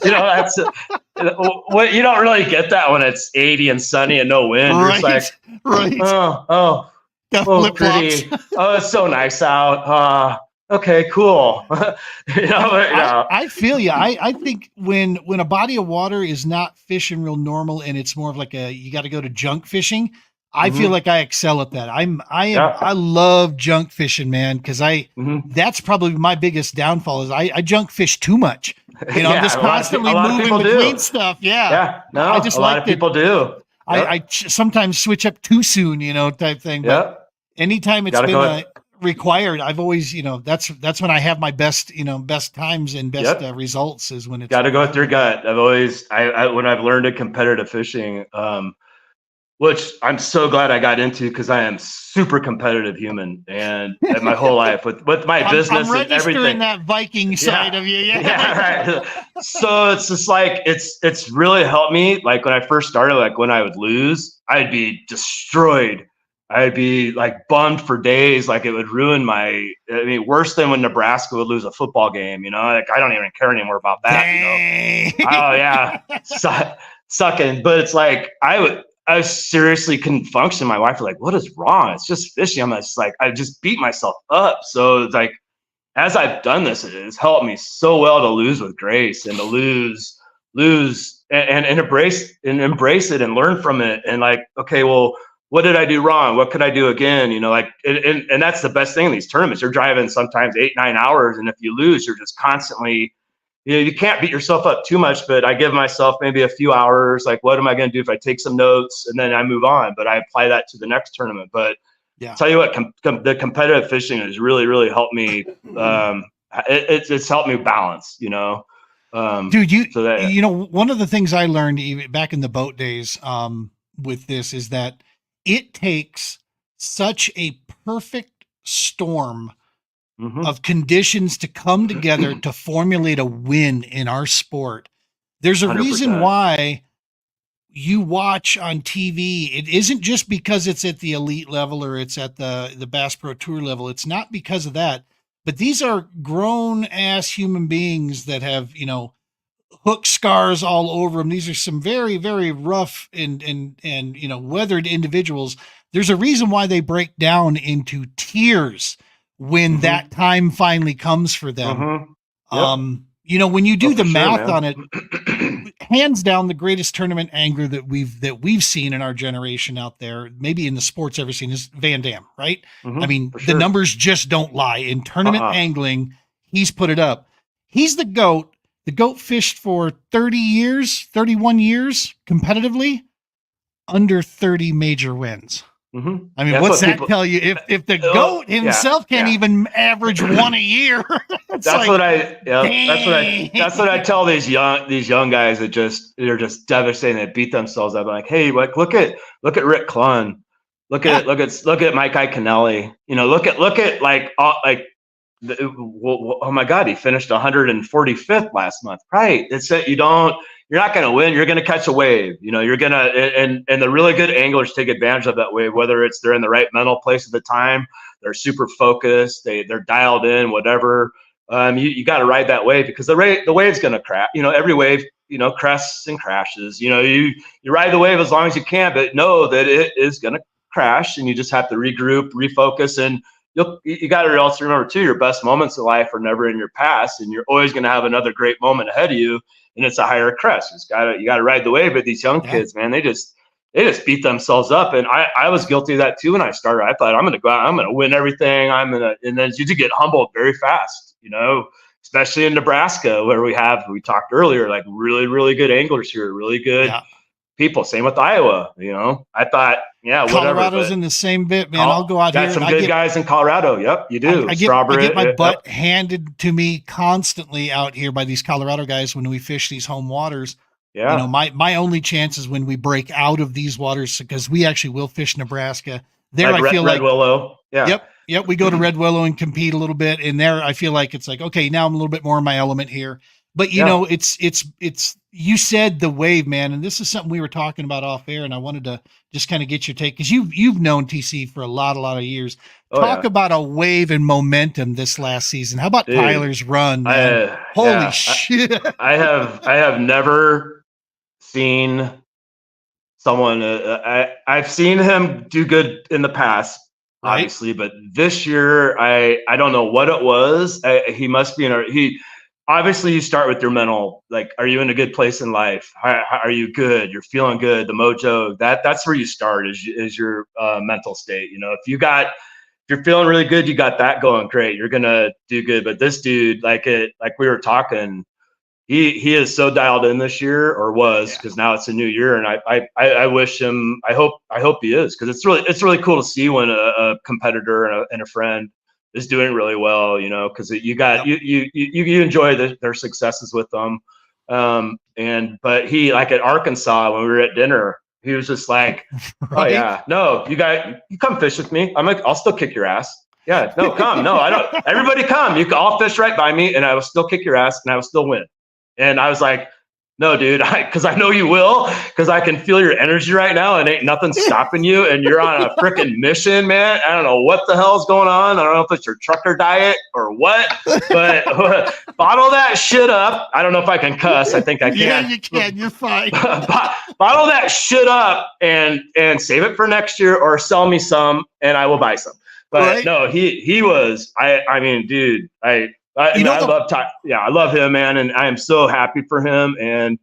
that's what you don't really get that when it's 80 and sunny and no wind. You're just like, pretty. Oh, it's so nice out. Okay, cool. I feel you. I think when a body of water is not fishing real normal and it's more of like you got to go to junk fishing, I feel like I excel at that. I love junk fishing, man, because that's probably my biggest downfall is I junk fish too much. I'm just constantly moving between stuff. Yeah. No, I just a lot of people do. I sometimes switch up too soon, type thing. But anytime it's been required, I've always, that's when I have my best times and best results is when it's got to go with your gut. When I've learned in competitive fishing, which I'm so glad I got into because I am super competitive human and my whole life with my business and everything. That Viking side of you. Right. So it's just like, it's really helped me. Like when I first started, like when I would lose, I'd be destroyed. I'd be like bummed for days. Like it would ruin worse than when Nebraska would lose a football game, like I don't even care anymore about that. Oh yeah. Sucking. But it's like, I seriously couldn't function. My wife was like, what is wrong? It's just fishing. I'm just like, I just beat myself up. So it's like, as I've done this, it has helped me so well to lose with grace and to lose and embrace it and learn from it. And like, okay, well, what did I do wrong? What could I do again? And that's the best thing in these tournaments. You're driving sometimes 8-9 hours. And if you lose, you're just constantly, you can't beat yourself up too much, but I give myself maybe a few hours. Like, what am I going to do if I take some notes and then I move on? But I apply that to the next tournament. But tell you what, the competitive fishing has really, really helped me. It's helped me balance, Dude, one of the things I learned even back in the boat days with this is that it takes such a perfect storm of conditions to come together to formulate a win in our sport. There's a 100%. Reason why you watch on TV. It isn't just because it's at the elite level or it's at the Bass Pro Tour level. It's not because of that, but these are grown ass human beings that have, hook scars all over them. These are some very, very rough and weathered individuals. There's a reason why they break down into tears when that time finally comes for them. When you do the math on it, hands down the greatest tournament angler that we've seen in our generation out there, maybe in the sports ever seen, is Van Dam, right? I mean, the numbers just don't lie. In tournament angling, he's put it up. He's the GOAT. The GOAT fished for 31 years competitively, under 30 major wins. I mean, what's that tell you? If the GOAT himself can't even average one a year, that's what I tell these young guys that they're just devastating. They beat themselves up. I'm like, hey, look at Rick Clunn, look at Mike Iaconelli. Look at oh my God, he finished 145th last month. Right. It's that you're not going to win. You're going to catch a wave. You're going to, and the really good anglers take advantage of that wave, whether it's they're in the right mental place at the time, they're super focused, they're dialed in, whatever. You got to ride that wave, because the wave's going to crash. Every wave, crests and crashes. You ride the wave as long as you can, but know that it is going to crash, and you just have to regroup, refocus, and you got to also remember too, your best moments in life are never in your past, and you're always going to have another great moment ahead of you, and it's a higher crest. You got to ride the wave. But these young kids, man, they just beat themselves up, and I was guilty of that too when I started. I thought I'm going to go out, I'm going to win everything, and then you get humbled very fast, especially in Nebraska, where we talked earlier, like really, really good anglers here, really good people. Same with Iowa. I thought, Colorado's in the same bit, man. I'll go out here. Got some good guys in Colorado. Yep, you do. I get my butt handed to me constantly out here by these Colorado guys when we fish these home waters. Yeah. My only chance is when we break out of these waters, because we actually will fish Nebraska. There, like I feel Red Willow. Yeah. Yep. We go to Red Willow and compete a little bit. And there, I feel like it's like, okay, now I'm a little bit more in my element here. But it's you said the wave, man, and this is something we were talking about off air, and I wanted to just kind of get your take, because you've known TC for a lot of years. Talk about a wave and momentum this last season. How about Tyler's run? Man? Holy shit! I have never seen someone. I've seen him do good in the past, obviously, but this year I don't know what it was. He must be obviously, you start with your mental, like, are you in a good place in life? How are you good? You're feeling good. The mojo, that's where you start is your mental state. If you're feeling really good, you got that going, great. You're going to do good. But this dude, like we were talking, he is so dialed in this year, or was, because now it's a new year. And I wish him, I hope he is, because it's really cool to see when a competitor and a friend is doing really well, because you enjoy their successes with them. But he, like at Arkansas, when we were at dinner, he was just like, oh yeah, no, you come fish with me. I'm like, I'll still kick your ass. Yeah, no, come. No, I don't. Everybody come. You can all fish right by me, and I will still kick your ass, and I will still win. And I was like, no, dude, because I know you will, because I can feel your energy right now, and ain't nothing stopping you, and you're on a freaking mission, man. I don't know what the hell's going on. I don't know if it's your trucker diet or what, but bottle that shit up. I don't know if I can cuss. I think I can. Yeah, you can. You're fine. Bottle that shit up and save it for next year, or sell me some, and I will buy some. But no, he was. I mean, dude, I love Ty. Yeah, I love him, man, and I am so happy for him. And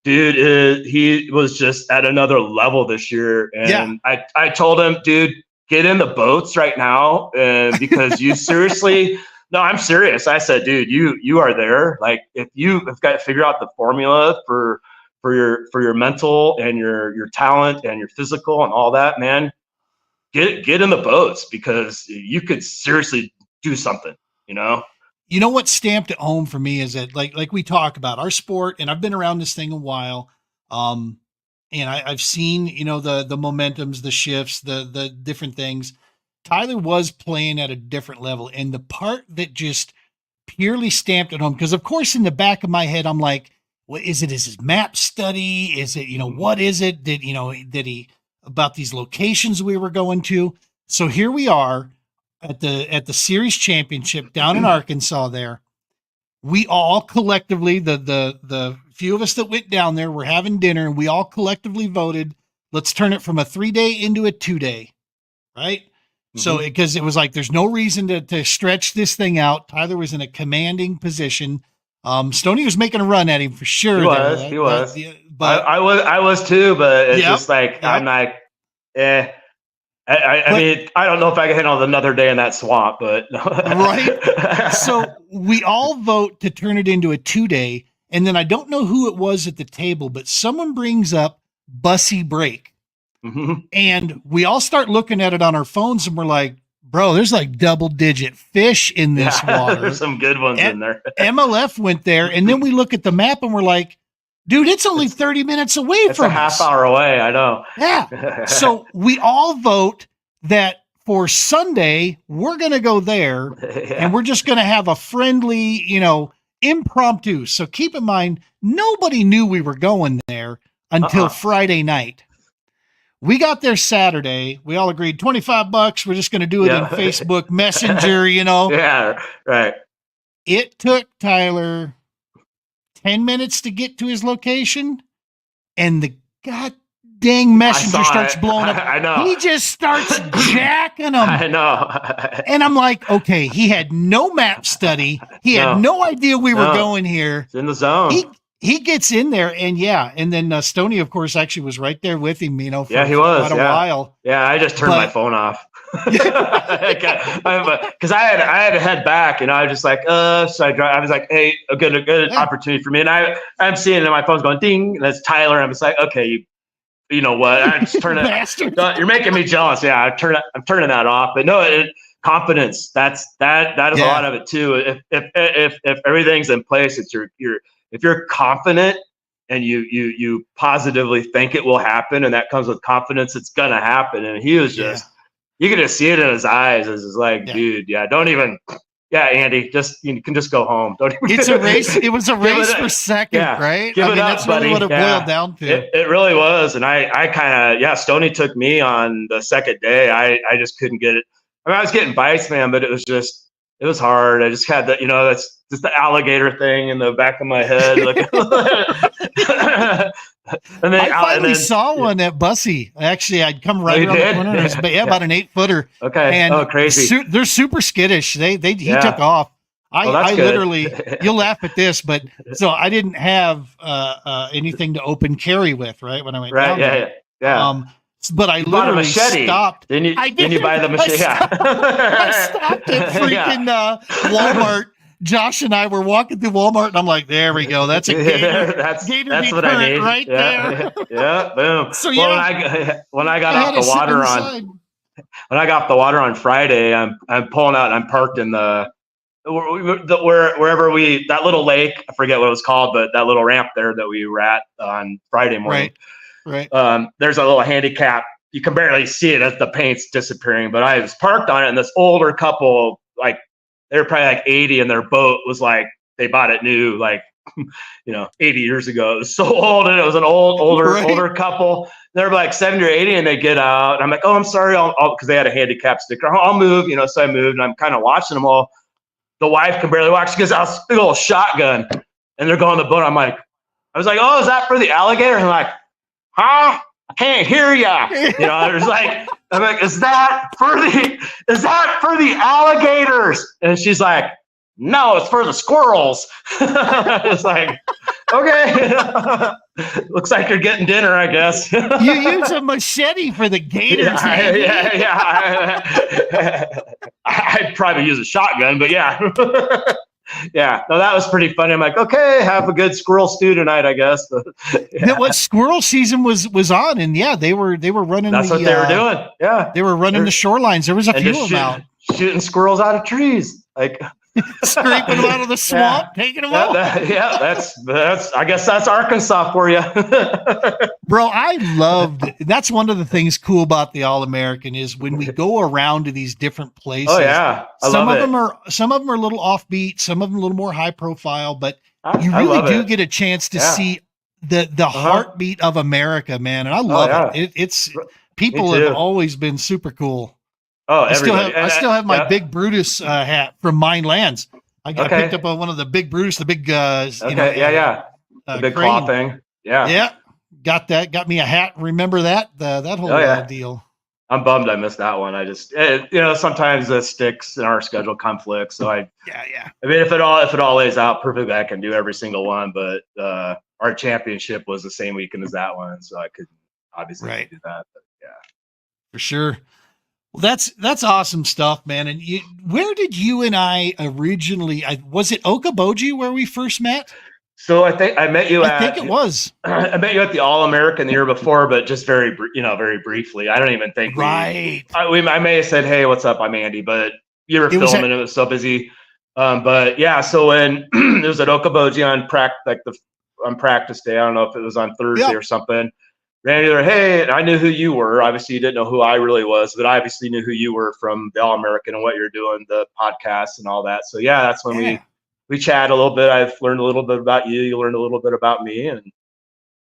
dude, he was just at another level this year. And I told him, dude, get in the boats right now, and because you seriously. No, I'm serious. I said, dude, you are there. Like, if you have got to figure out the formula for your mental and your talent and your physical and all that, man, get in the boats, because you could seriously do something, You know what stamped it home for me is that, like we talk about our sport, and I've been around this thing a while, and I've seen, the momentums, the shifts, the different things. Tyler was playing at a different level, and the part that just purely stamped it home, because of course in the back of my head I'm like, what is it? Is his map study? Is it, what is it? Did he about these locations we were going to? So here we are at the series championship down in Arkansas. There, we all collectively, the few of us that went down there, were having dinner, and we all collectively voted, let's turn it from a 3-day into a 2-day, right? Mm-hmm. So because it was like, there's no reason to stretch this thing out. Tyler was in a commanding position. Stoney was making a run at him for sure. He was. But I was too, but it's just like, I'm like, I mean, I don't know if I can handle another day in that swamp, but right. So we all vote to turn it into a 2-day, and then I don't know who it was at the table, but someone brings up Bussy Break, and we all start looking at it on our phones, and we're like, bro, there's like double-digit fish in this water. There's some good ones in there. MLF went there, and then we look at the map, and we're like, dude, it's only 30 minutes away from us. It's a half hour away, I know. Yeah. So we all vote that for Sunday, we're going to go there and we're just going to have a friendly, impromptu. So keep in mind, nobody knew we were going there until Friday night. We got there Saturday. We all agreed $25. We're just going to do it in Facebook Messenger, Yeah, right. It took Tyler 10 minutes to get to his location, and the god dang messenger starts blowing up. I know. He just starts jacking them. I know. And I'm like, okay, he had no map study. He had no idea we were going here. It's in the zone. He gets in there, and then Stoney, of course, actually was right there with him, for he was quite a while. Yeah, I just turned my phone off. Because I had to head back, I was just like, so I was like, hey, a good opportunity for me. And I'm seeing it, my phone's going ding, and that's Tyler. I'm just like, okay, you know what? I just turn it. You're making me jealous. Yeah, I'm turning that off. But no, confidence. That is a lot of it too. If everything's in place, it's if you're confident and you positively think it will happen, and that comes with confidence, it's gonna happen. And he was just, you can just see it in his eyes. It's like, dude, don't even. Yeah, Andy, you can just go home. Don't even. It's a race. It was a race for second, right? Give it up, that's buddy. Really what it boiled down to. It really was. And I kind of, Stoney took me on the second day. I just couldn't get it. I mean, I was getting bites, man, but it was hard. I just had that, that's just the alligator thing in the back of my head. And then I finally saw one at Bussy. Actually, I'd come right around the corner. It was, about an 8-footer. Okay. And crazy. They're super skittish. He took off. I literally, you'll laugh at this, but so I didn't have anything to open carry with, right? When I went down there. Yeah. But I literally stopped. Didn't you buy the machete? I stopped at freaking Walmart. Josh and I were walking through Walmart, and I'm like, there we go. That's a gator. That's what I need right there. Yeah, boom. So when I got off the water on Friday, I'm pulling out and I'm parked in wherever that little lake, I forget what it was called, but that little ramp there that we were at on Friday morning. Right. There's a little handicap. You can barely see it as the paint's disappearing, but I was parked on it, and this older couple, they were probably like 80, and their boat was they bought it new, 80 years ago. It was so old, and it was an older couple. They're like 70 or 80, and they get out, and I'm like, oh, I'm sorry, because they had a handicap sticker. I'll move, so I moved, and I'm kind of watching them all. The wife can barely watch. She gets out a big old shotgun, and they're going on the boat. I was like, oh, is that for the alligator? And I'm like, huh? I can't hear ya. I'm like, is that for the alligators? And she's like, no, it's for the squirrels. It's like, okay. Looks like you're getting dinner, I guess. You use a machete for the gators. I'd probably use a shotgun, but yeah. Yeah, no, that was pretty funny. I'm like, okay, have a good squirrel stew tonight, I guess. What squirrel season was on, and they were running. That's what they were doing. Yeah, they were running the shorelines. There was a few of them out shooting squirrels out of trees, scraping them out of the swamp, taking them out. That's. I guess that's Arkansas for you, bro. That's one of the things cool about the All-American is when we go around to these different places. Oh yeah, some of them are a little offbeat, some of them a little more high profile, but you really do get a chance to see the heartbeat of America, man. And I love it. It's people have always been super cool. Oh, I still have my Big Brutus hat from Mine Lands. I picked up one of the Big Brutus, the big the big claw thing. Yeah. Got that. Got me a hat. Remember that whole deal. I'm bummed I missed that one. I just sometimes the sticks in our schedule conflicts. So I mean, if it all lays out perfectly, I can do every single one. But our championship was the same weekend as that one, so I couldn't obviously do that. But for sure. Well, that's awesome stuff, man. And where did you and I originally? Was it Okoboji where we first met? So I think I met you I think it was. I met you at the All-American the year before, but just very briefly. I don't even think right. I may have said, "Hey, what's up? I'm Andy," but you were filming. It was so busy. But yeah, so when it was at Okoboji on practice day, I don't know if it was on Thursday or something. ran into her. Hey, I knew who you were. Obviously, you didn't know who I really was, but I obviously knew who you were from the All American and what you're doing, the podcast and all that. So yeah, that's when we chat a little bit. I've learned a little bit about you. You learned a little bit about me, and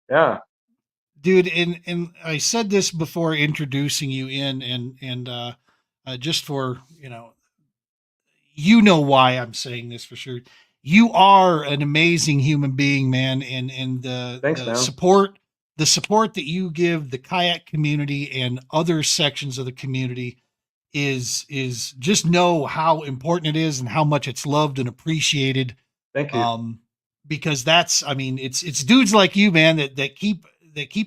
yeah. Dude, and I said this before introducing you in, and just for you know why I'm saying this for sure. You are an amazing human being, man, and Thanks, man. the support that you give the kayak community and other sections of the community is just know how important it is and how much it's loved and appreciated. Thank you. Because that's, I mean, it's dudes like you, man, that keep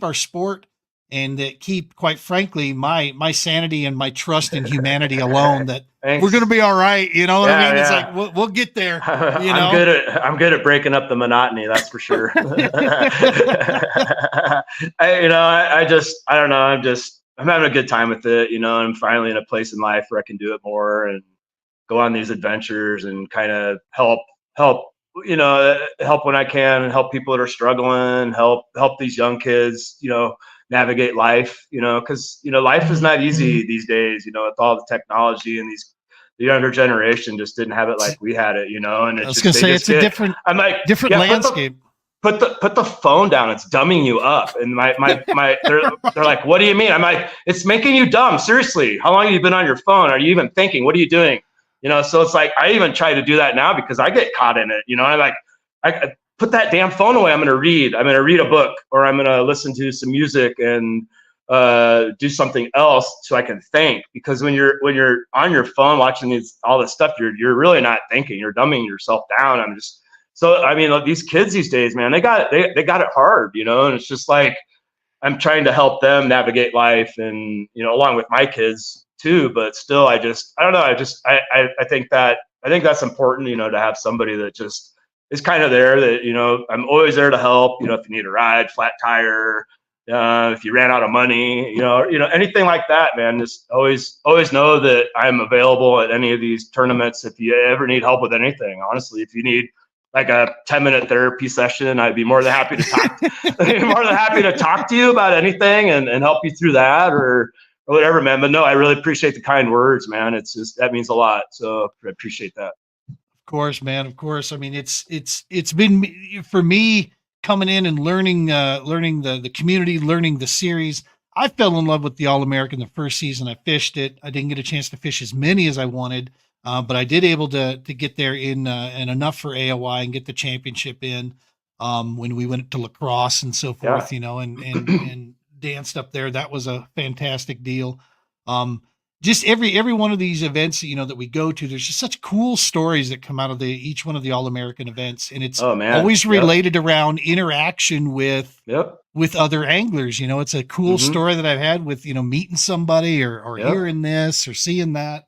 our sport and that keep, quite frankly, my sanity and my trust in humanity alone, that we're going to be all right. You know what I mean? It's like, we'll get there. You know? I'm good at breaking up the monotony. That's for sure. I don't know. I'm having a good time with it, and I'm finally in a place in life where I can do it more and go on these adventures and kind of help when I can, and help people that are struggling, help these young kids, navigate life, because life is not easy these days, with all the technology, and the younger generation just didn't have it like we had it, and I was gonna say it's a different landscape. Put the phone down. It's dumbing you up. And they're like, what do you mean? I'm like, it's making you dumb. Seriously. How long have you been on your phone? Are you even thinking? What are you doing? So it's like, I even try to do that now because I get caught in it. I put that damn phone away. I'm going to read a book, or I'm going to listen to some music and do something else so I can think. Because when you're on your phone watching all this stuff, you're really not thinking. You're dumbing yourself down. So I mean, these kids these days, man, they got it hard, and it's just like I'm trying to help them navigate life, and along with my kids too. But still, I don't know. I think that's important, to have somebody that just is kind of there. That I'm always there to help. If you need a ride, flat tire, if you ran out of money, anything like that, man. Just always know that I'm available at any of these tournaments. If you ever need help with anything, honestly, if you need like a 10-minute therapy session, I'd be more than happy to talk to you about anything and help you through that or whatever, man. But no, I really appreciate the kind words, man. It's just, that means a lot. So I appreciate that. Of course, man. Of course. I mean, it's been for me coming in and learning the community, learning the series. I fell in love with the All-American the first season I fished it. I didn't get a chance to fish as many as I wanted. But I did able to get there in and enough for AOI and get the championship in when we went to lacrosse and so forth, and danced up there. That was a fantastic deal. Just every one of these events, that we go to, there's just such cool stories that come out of each one of the All-American events. And it's always related around interaction with other anglers. It's a cool story that I've had with, meeting somebody or hearing this or seeing that.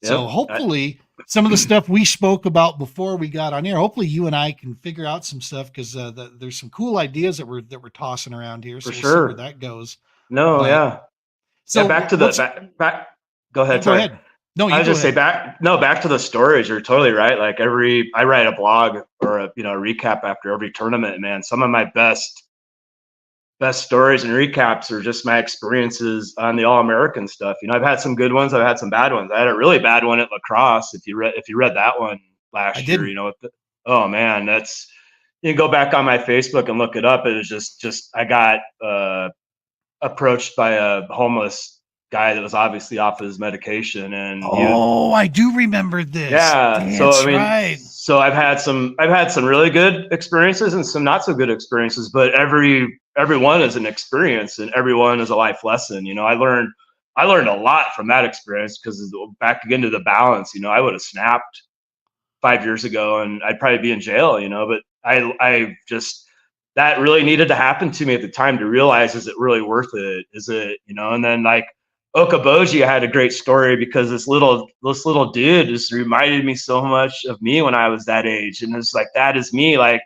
So hopefully some of the stuff we spoke about before we got on air, hopefully you and I can figure out some stuff, because there's some cool ideas that we're tossing around here. So we'll see where that goes. So back to back. Go ahead. Go ahead. No, you I was just say back to the stories. You're totally right. Like I write a blog or a recap after every tournament, man. Some of my best stories and recaps are just my experiences on the All-American stuff. I've had some good ones. I've had some bad ones. I had a really bad one at lacrosse. If you read that one last year, oh man, you can go back on my Facebook and look it up. It was just I got approached by a homeless guy that was obviously off his medication, and I do remember this. Yeah, so I've had some really good experiences and some not so good experiences, but every one is an experience and every one is a life lesson. I learned a lot from that experience, because back again to the balance, I would have snapped 5 years ago and I'd probably be in jail, but I just, that really needed to happen to me at the time to realize, is it really worth it? Is it, and then like Okaboji had a great story, because this little dude just reminded me so much of me when I was that age. And it's like, that is me, like,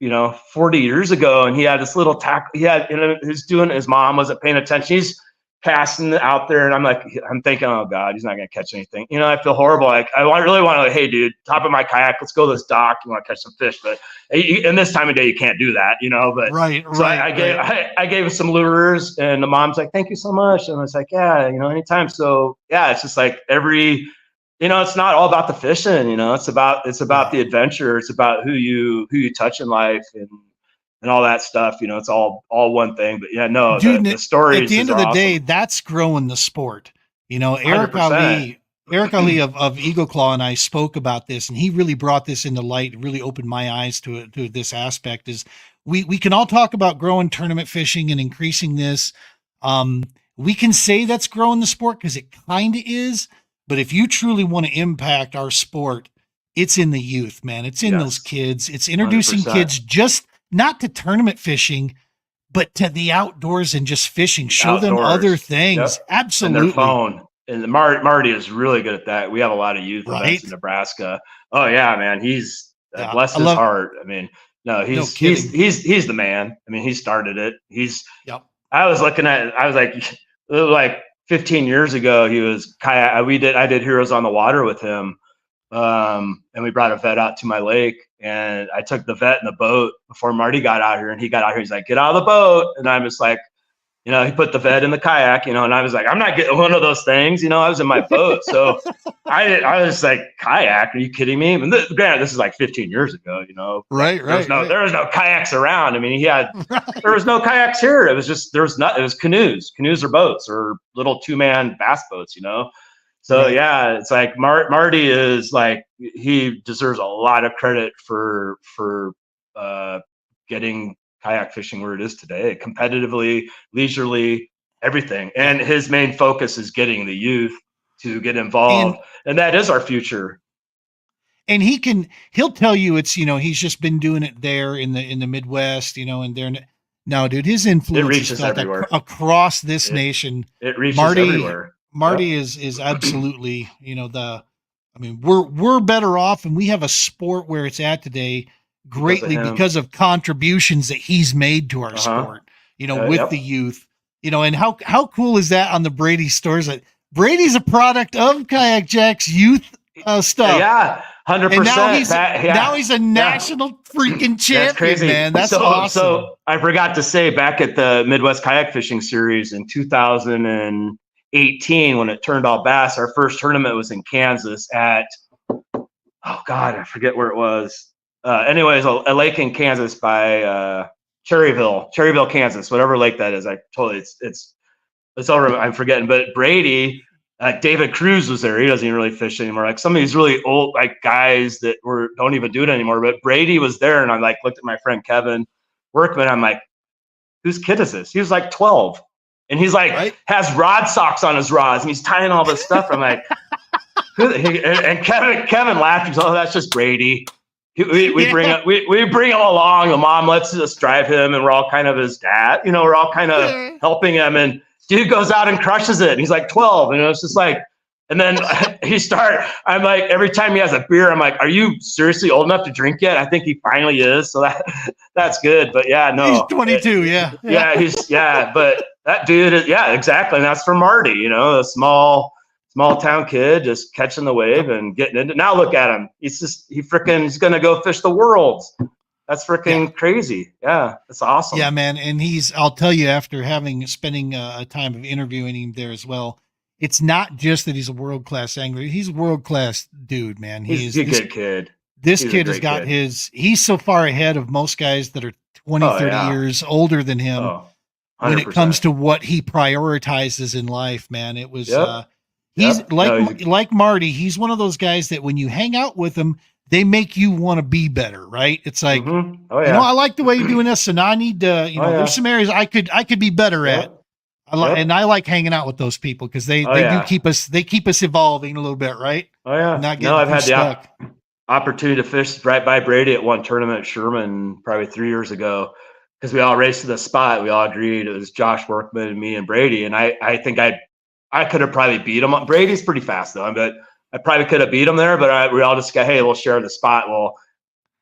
40 years ago. And he had this little he was doing, his mom wasn't paying attention. casting out there, and I'm thinking, oh God, he's not gonna catch anything. I feel horrible. Like really want to, like, hey dude, top of my kayak, let's go to this dock. You want to catch some fish, but in this time of day, you can't do that, But so I gave him some lures, and the mom's like, thank you so much, and I was like, yeah, anytime. So yeah, it's just like it's not all about the fishing, it's about the adventure. It's about who you touch in life and all that stuff, it's all one thing. But yeah, no, dude, the stories at the end of the awesome. day, that's growing the sport. Eric 100%. Ali of Eagle Claw and I spoke about this, and he really brought this into light, really opened my eyes to this aspect. Is we can all talk about growing tournament fishing and increasing this. We can say that's growing the sport because it kind of is, but if you truly want to impact our sport, it's in the youth, man. It's in those kids. It's introducing 100%. Kids just not to tournament fishing, but to the outdoors and just fishing. Show them other things. Yep. Absolutely. And their phone. And Marty is really good at that. We have a lot of youth events in Nebraska. Oh yeah, man. He's bless his heart. I mean, no, he's the man. I mean, he started it. I was like 15 years ago, he was kayak. I did Heroes on the Water with him. And we brought a vet out to my lake, and I took the vet in the boat before Marty got out here, and he got out here. He's like, get out of the boat. And I'm just like, he put the vet in the kayak, and I was like, I'm not getting one of those things. I was in my boat. So I was like, kayak, are you kidding me? And granted, this is like 15 years ago, Right. There was no kayaks around. I mean, there was no kayaks here. It was just, it was canoes or boats or little 2-man bass boats, So yeah, it's like Marty is like, he deserves a lot of credit for getting kayak fishing where it is today, competitively, leisurely, everything. And his main focus is getting the youth to get involved, and that is our future. And he'll tell you it's, he's just been doing it there in the Midwest, and there. No, dude, his influence reaches everywhere across this nation. It reaches everywhere. Marty is absolutely, we're better off, and we have a sport where it's at today greatly because of contributions that he's made to our sport, with the youth, and how cool is that on the Brady stores? That Brady's a product of Kayak Jack's youth stuff. Yeah. 100%. Now he's a national freaking champion, man. That's awesome. So I forgot to say, back at the Midwest Kayak Fishing Series in 2018, when it turned all bass, our first tournament was in Kansas at, oh God, I forget where it was. Anyways, a lake in Kansas by Cherryville, Kansas, whatever lake that is. I totally, it's over. I'm forgetting. But Brady, David Cruz was there. He doesn't even really fish anymore. Like some of these really old guys that don't even do it anymore. But Brady was there, and I looked at my friend Kevin Workman. I'm like, whose kid is this? He was like 12, and he's has rod socks on his rods, and he's tying all this stuff. I'm like, and Kevin laughed. He's like, oh, that's just Brady. We bring him along. The mom lets us drive him, and we're all kind of his dad. We're all kind of helping him. And dude goes out and crushes it. And he's like 12, and it's just like. And then I'm like, every time he has a beer, I'm like, are you seriously old enough to drink yet? I think he finally is. So that's good. But yeah, no, he's 22. But that dude is, exactly. And that's for Marty. A small town kid just catching the wave and getting into. Now look at him. He's he's gonna go fish the world. That's freaking crazy. Yeah, that's awesome. Yeah, man. And I'll tell you, after spending a time of interviewing him there as well, it's not just that he's a world-class angler. He's a world-class dude, man. He's a good kid. This kid has got he's so far ahead of most guys that are 20, 30 years older than him when it comes to what he prioritizes in life, man. It was, like Marty, he's one of those guys that when you hang out with him, they make you want to be better, right? It's like, I like the way you're doing this, and I need to, there's some areas I could be better at. And I like hanging out with those people because they do keep us evolving a little bit, right? Oh yeah. I've had the opportunity to fish right by Brady at one tournament at Sherman probably 3 years ago, because we all raced to the spot. We all agreed it was Josh Workman and me and Brady, and I think I could have probably beat him. Brady's pretty fast though, but I probably could have beat him there. But we all just got, hey, we'll share the spot. Well,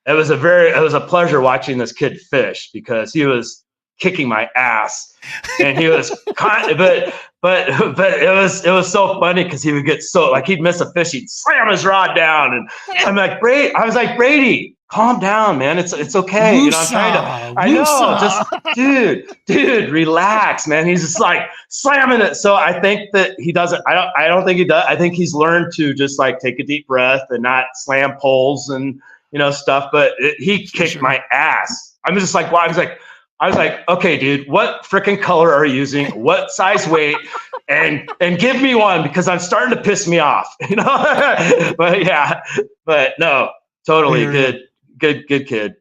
it was a pleasure watching this kid fish because he was kicking my ass, and he was but but it was so funny because he would get so like he'd miss a fish, he'd slam his rod down, and I'm like, I was like, Brady, calm down, man. It's okay. You know, I'm trying to. I know, just dude, relax, man. He's just like slamming it. So I think that he doesn't. I don't think he does. I think he's learned to just like take a deep breath and not slam poles and stuff. But he kicked my ass. I'm just like, wow. I was like, okay, dude, what freaking color are you using? What size weight? And give me one because I'm starting to piss me off, But yeah, but no, totally good kid.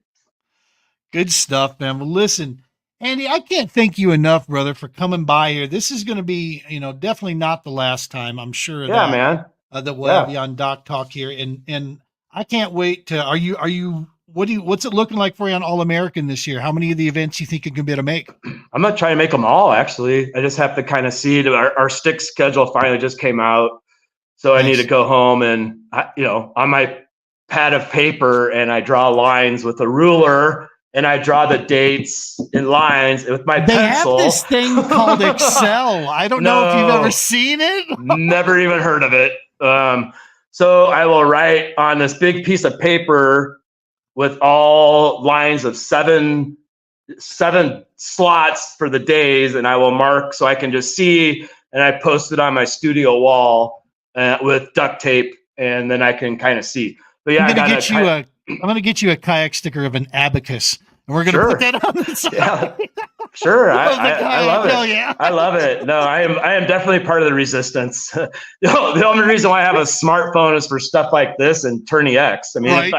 Good stuff, man. Well, listen, Andy, I can't thank you enough, brother, for coming by here. This is going to be, definitely not the last time. I'm sure. Yeah, man. That we'll have you on Doc Talk here, and I can't wait to. Are you? What's it looking like for you on All American this year? How many of the events you think you're gonna be able to make? I'm gonna try to make them all. Actually, I just have to kind of see. Our stick schedule finally just came out, so nice. I need to go home and on my pad of paper, and I draw lines with a ruler, and I draw the dates in lines with my pencil. They have this thing called Excel. I don't know if you've ever seen it. Never even heard of it. So I will write on this big piece of paper with all lines of seven slots for the days, and I will mark so I can just see, and I post it on my studio wall with duct tape, and then I can kind of see. But yeah, I'm gonna get you a kayak sticker of an abacus, and we're gonna put that on the side. Yeah. Sure, I love it. Yeah. I love it. No, I am definitely part of the resistance. The only reason why I have a smartphone is for stuff like this and Tourney X. I mean,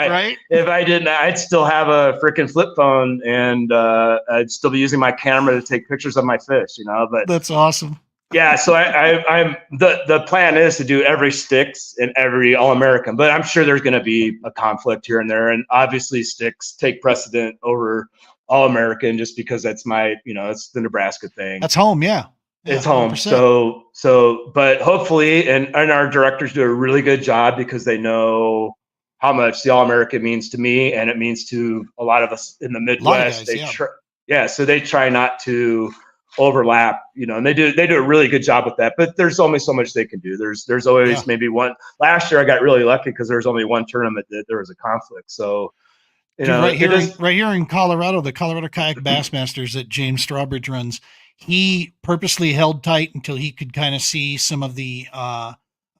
if I didn't, I'd still have a freaking flip phone, and I'd still be using my camera to take pictures of my fish. But that's awesome. Yeah, so I'm the plan is to do every sticks and every All American, but I'm sure there's going to be a conflict here and there, and obviously sticks take precedent over All American just because that's my, it's the Nebraska thing. That's home. Yeah. It's home. 100%. So, but hopefully, and our directors do a really good job because they know how much the All American means to me, and it means to a lot of us in the Midwest. So they try not to overlap, and they do a really good job with that, but there's only so much they can do. There's always maybe one. Last year I got really lucky because there was only one tournament that there was a conflict. So right here in Colorado, the Colorado Kayak Bassmasters that James Strawbridge runs, he purposely held tight until he could kind of see some of the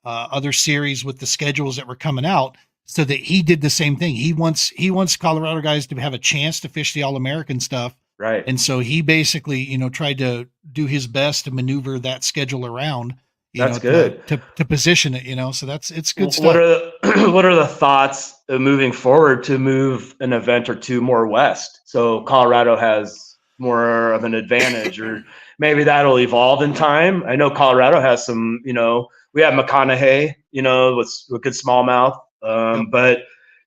other series with the schedules that were coming out, so that he did the same thing. He wants Colorado guys to have a chance to fish the All American stuff. Right. And so he basically, tried to do his best to maneuver that schedule around. That's good. To position it, so it's good stuff. What are the thoughts moving forward to move an event or two more west? So Colorado has more of an advantage, or maybe that'll evolve in time. I know Colorado has some, we have McConaughey, with good smallmouth. But,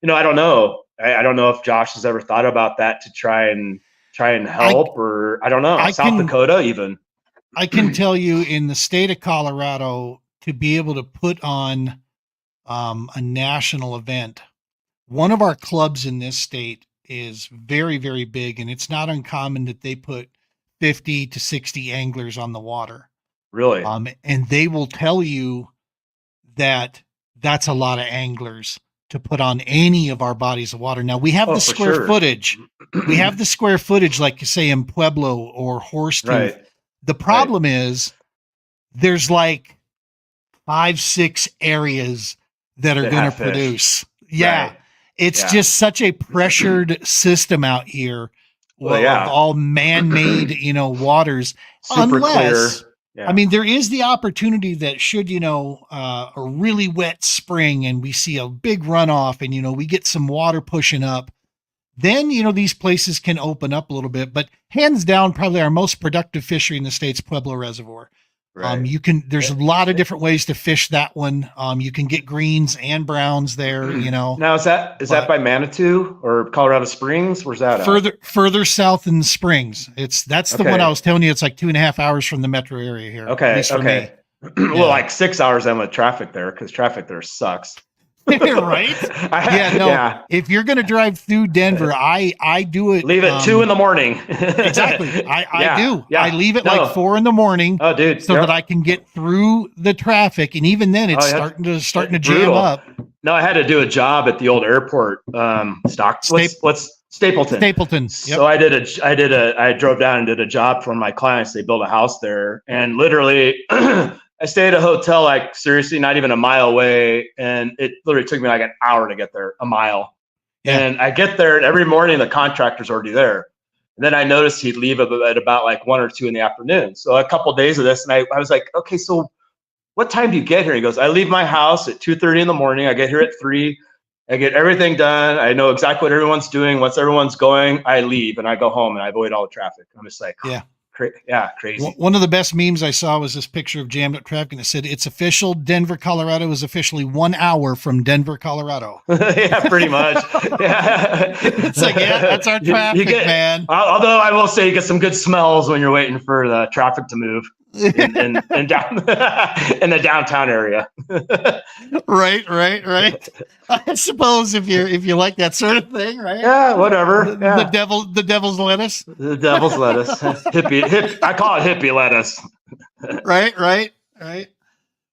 I don't know. I don't know if Josh has ever thought about that to try and help, or I don't know, South Dakota even. I can tell you, in the state of Colorado, to be able to put on a national event, one of our clubs in this state is very, very big, and it's not uncommon that they put 50 to 60 anglers on the water. Really? And they will tell you that that's a lot of anglers to put on any of our bodies of water. Now we have the square footage. We have the square footage, like you say in Pueblo or Horsetooth. Right. The problem is there's like 5-6 areas that are going to produce. Yeah. Right. It's just such a pressured system out here of all man-made, waters. Super clear. Yeah. I mean, there is the opportunity that should, a really wet spring and we see a big runoff and, we get some water pushing up, then, these places can open up a little bit. But hands down, probably our most productive fishery in the state's Pueblo Reservoir. Right. There's a lot of different ways to fish that one. You can get greens and browns there, Now, is that by Manitou or Colorado Springs? Where's that further south in the Springs? That's the one I was telling you. It's like 2.5 hours from the metro area here. Okay. Well, like 6 hours then with traffic there, because traffic there sucks. Right? Yeah, no. Yeah. If you're going to drive through Denver, I do it. Leave at 2 a.m. Exactly. I do. Yeah. I leave at No. like 4 a.m. Oh, dude. so that I can get through the traffic. And even then it's starting to jam up. No, I had to do a job at the old airport. What's Stapleton? Stapleton. Yep. So I drove down and did a job for one of my clients. They built a house there, and literally I stayed at a hotel, like seriously, not even a mile away. And it literally took me like an hour to get there, a mile. Yeah. And I get there, and every morning the contractor's already there. And then I noticed he'd leave at about like 1 or 2 in the afternoon. So a couple of days of this, and I was like, okay, so what time do you get here? He goes, I leave my house at 2:30 in the morning. I get here at 3. I get everything done. I know exactly what everyone's doing. Once everyone's going, I leave and I go home and I avoid all the traffic. I'm just like, crazy. One of the best memes I saw was this picture of jammed up traffic, and it said, "It's official. Denver, Colorado is officially 1 hour from Denver, Colorado." Yeah, pretty much. Yeah. It's like, yeah, that's our traffic, man. Although I will say you get some good smells when you're waiting for the traffic to move in down in the downtown area. Right. I suppose if you like that sort of thing, right? Yeah, whatever. Yeah. The devil's lettuce. The devil's lettuce. I call it hippie lettuce. Right.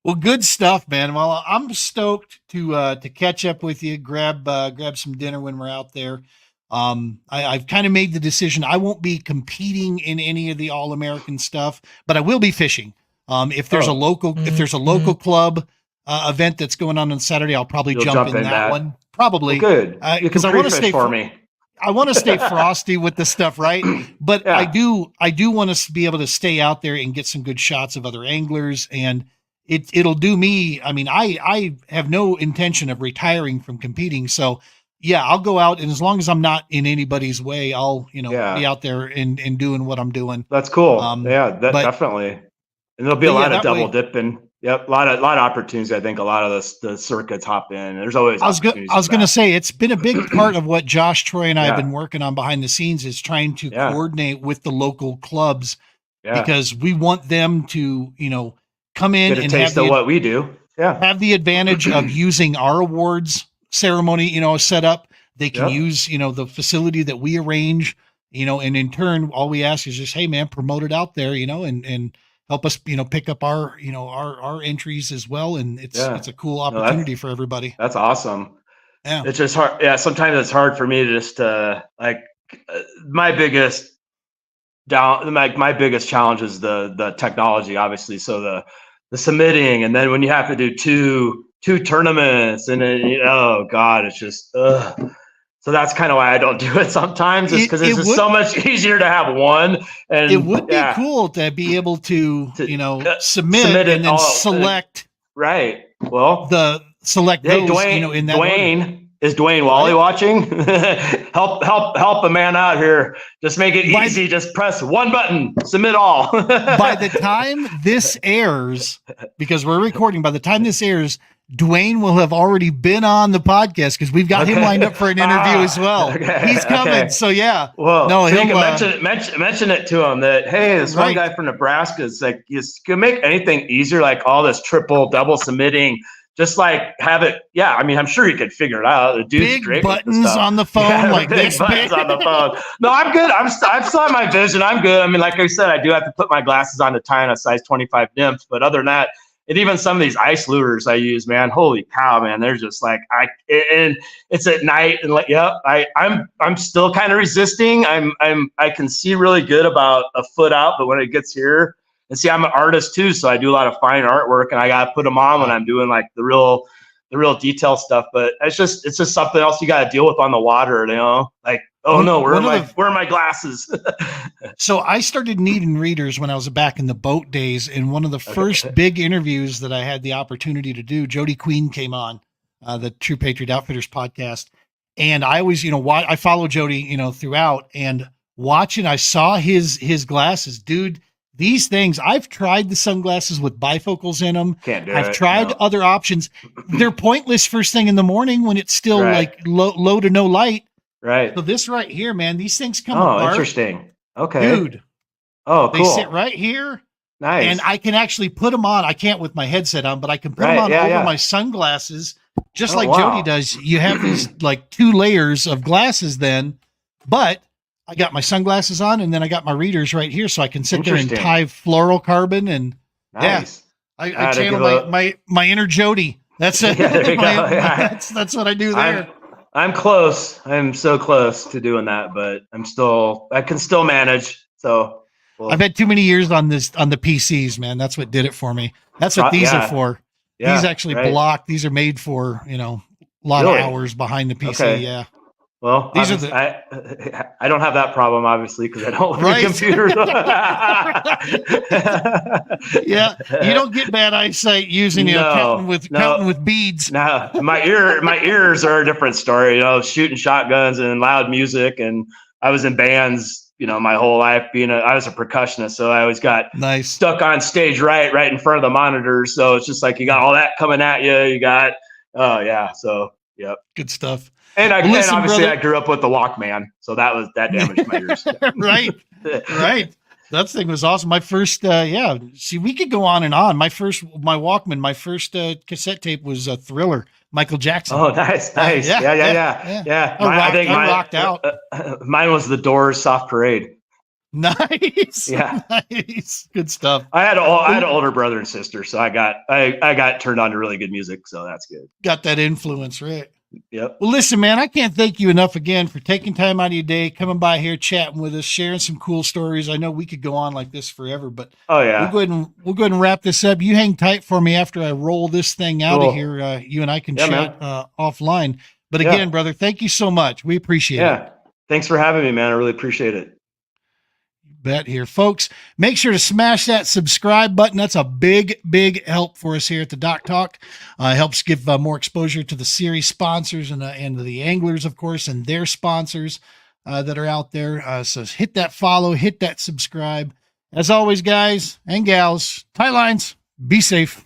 Well, good stuff, man. Well, I'm stoked to catch up with you, grab some dinner when we're out there. I've kind of made the decision. I won't be competing in any of the All-American stuff, but I will be fishing. If there's a local club event that's going on Saturday, I'll probably jump in that one. Probably. Well, good. Because I want to stay for me. I want to stay frosty with the stuff, right? But yeah. I do want to be able to stay out there and get some good shots of other anglers, and it'll do me. I mean, I have no intention of retiring from competing, so yeah, I'll go out, and as long as I'm not in anybody's way, I'll be out there and doing what I'm doing. That's cool. Definitely. And there'll be a lot of double dipping. Yep, a lot of opportunities. I think a lot of the circuits hop in. There's always. I was going to say it's been a big part of what Josh, Troy, and I have been working on behind the scenes is trying to coordinate with the local clubs because we want them to come in get a taste of what we do. Yeah, have the advantage of using our awards ceremony, set up. They can use, the facility that we arrange, and in turn, all we ask is just, hey man, promote it out there, and help us, pick up our, our entries as well. And it's a cool opportunity for everybody. That's awesome. Yeah. It's just hard. Yeah. Sometimes it's hard for me to just, my biggest challenge is the technology, obviously. So the submitting, and then when you have to do two tournaments, and then oh god, it's just so that's kind of why I don't do it sometimes, is because it's just so much easier to have one. And it would be cool to be able to submit and then select. Right. Well, select those, Dwayne, in that order. Is Dwayne Wally watching? help a man out here. Just make it easy. Just press one button, submit all. By the time this airs, because we're recording, by the time this airs, Dwayne will have already been on the podcast because we've got him lined up for an interview as well. He's coming. Okay. So yeah. Well, no, so you can mention it to him that, hey, this one guy from Nebraska is like, you can make anything easier, like all this triple, double submitting. Just like have it, I mean, I'm sure you could figure it out. The dude's big great buttons on the phone, like big this. Buttons on the phone. No, I'm good. I still have my vision. I'm good. I mean, like I said, I do have to put my glasses on to tie on a size 25 nymph, but other than that, and even some of these ice lures I use, man, holy cow, man, they're just like and it's at night, and like, I'm still kind of resisting. I can see really good about a foot out, but when it gets here. And see, I'm an artist too, so I do a lot of fine artwork, and I gotta put them on when I'm doing like the real detail stuff. But it's just something else you gotta deal with on the water, Like, oh no, where are my glasses? So I started needing readers when I was back in the boat days, and one of the first big interviews that I had the opportunity to do, Jody Queen came on the True Patriot Outfitters podcast, and I always, I follow Jody, throughout, and watching, I saw his glasses, dude. These things, I've tried the sunglasses with bifocals in them. Can't do I've tried other options. They're pointless first thing in the morning when it's still like low to no light. Right. So this right here, man, these things come apart. Oh, interesting. Okay. Dude. Oh, cool. They sit right here. Nice. And I can actually put them on. I can't with my headset on, but I can put them on over my sunglasses just Oh, like wow. Jody does. You have these like 2 layers of glasses then, but I got my sunglasses on and then I got my readers right here so I can sit there and Interesting. tie fluorocarbon and Nice. I had to channel give my inner Jody. That's it. Yeah, there you go. Yeah. That's what I do there. I'm close. I'm so close to doing that, but I can still manage. So I've had too many years on the PCs, man. That's what did it for me. That's what these are for. Yeah, these actually right. block. These are made for, a lot Really? of hours behind the PC. Okay. Yeah. Well, These are I don't have that problem, obviously, because I don't look Right. at computers. Yeah, you don't get bad eyesight using counting with beads. No, my ears are a different story. Shooting shotguns and loud music, and I was in bands. My whole life I was a percussionist, so I always got Nice stuck on stage right in front of the monitors. So it's just like you got all that coming at you. You got so yep, good stuff. And obviously brother, I grew up with the Walkman, so that damaged my ears. Right. That thing was awesome. My first, See, we could go on and on. My Walkman, my first cassette tape was a Thriller, Michael Jackson. Oh, nice. Yeah. I rocked out. Mine was the Doors' Soft Parade. Nice. Yeah. Nice. Good stuff. I had an older brother and sister, so I got turned on to really good music, so that's good. Got that influence, right? Yep. Well, listen, man, I can't thank you enough again for taking time out of your day, coming by here, chatting with us, sharing some cool stories. I know we could go on like this forever, but we'll go ahead and wrap this up. You hang tight for me after I roll this thing out of here. You and I can chat offline. But again, brother, thank you so much. We appreciate it. Yeah. Thanks for having me, man. I really appreciate it. Bet here, folks. Make sure to smash that subscribe button. That's a big help for us here at the Doc Talk. Helps give more exposure to the series sponsors and the anglers, of course, and their sponsors that are out there. So hit that follow, hit that subscribe. As always, guys and gals, tie lines, be safe.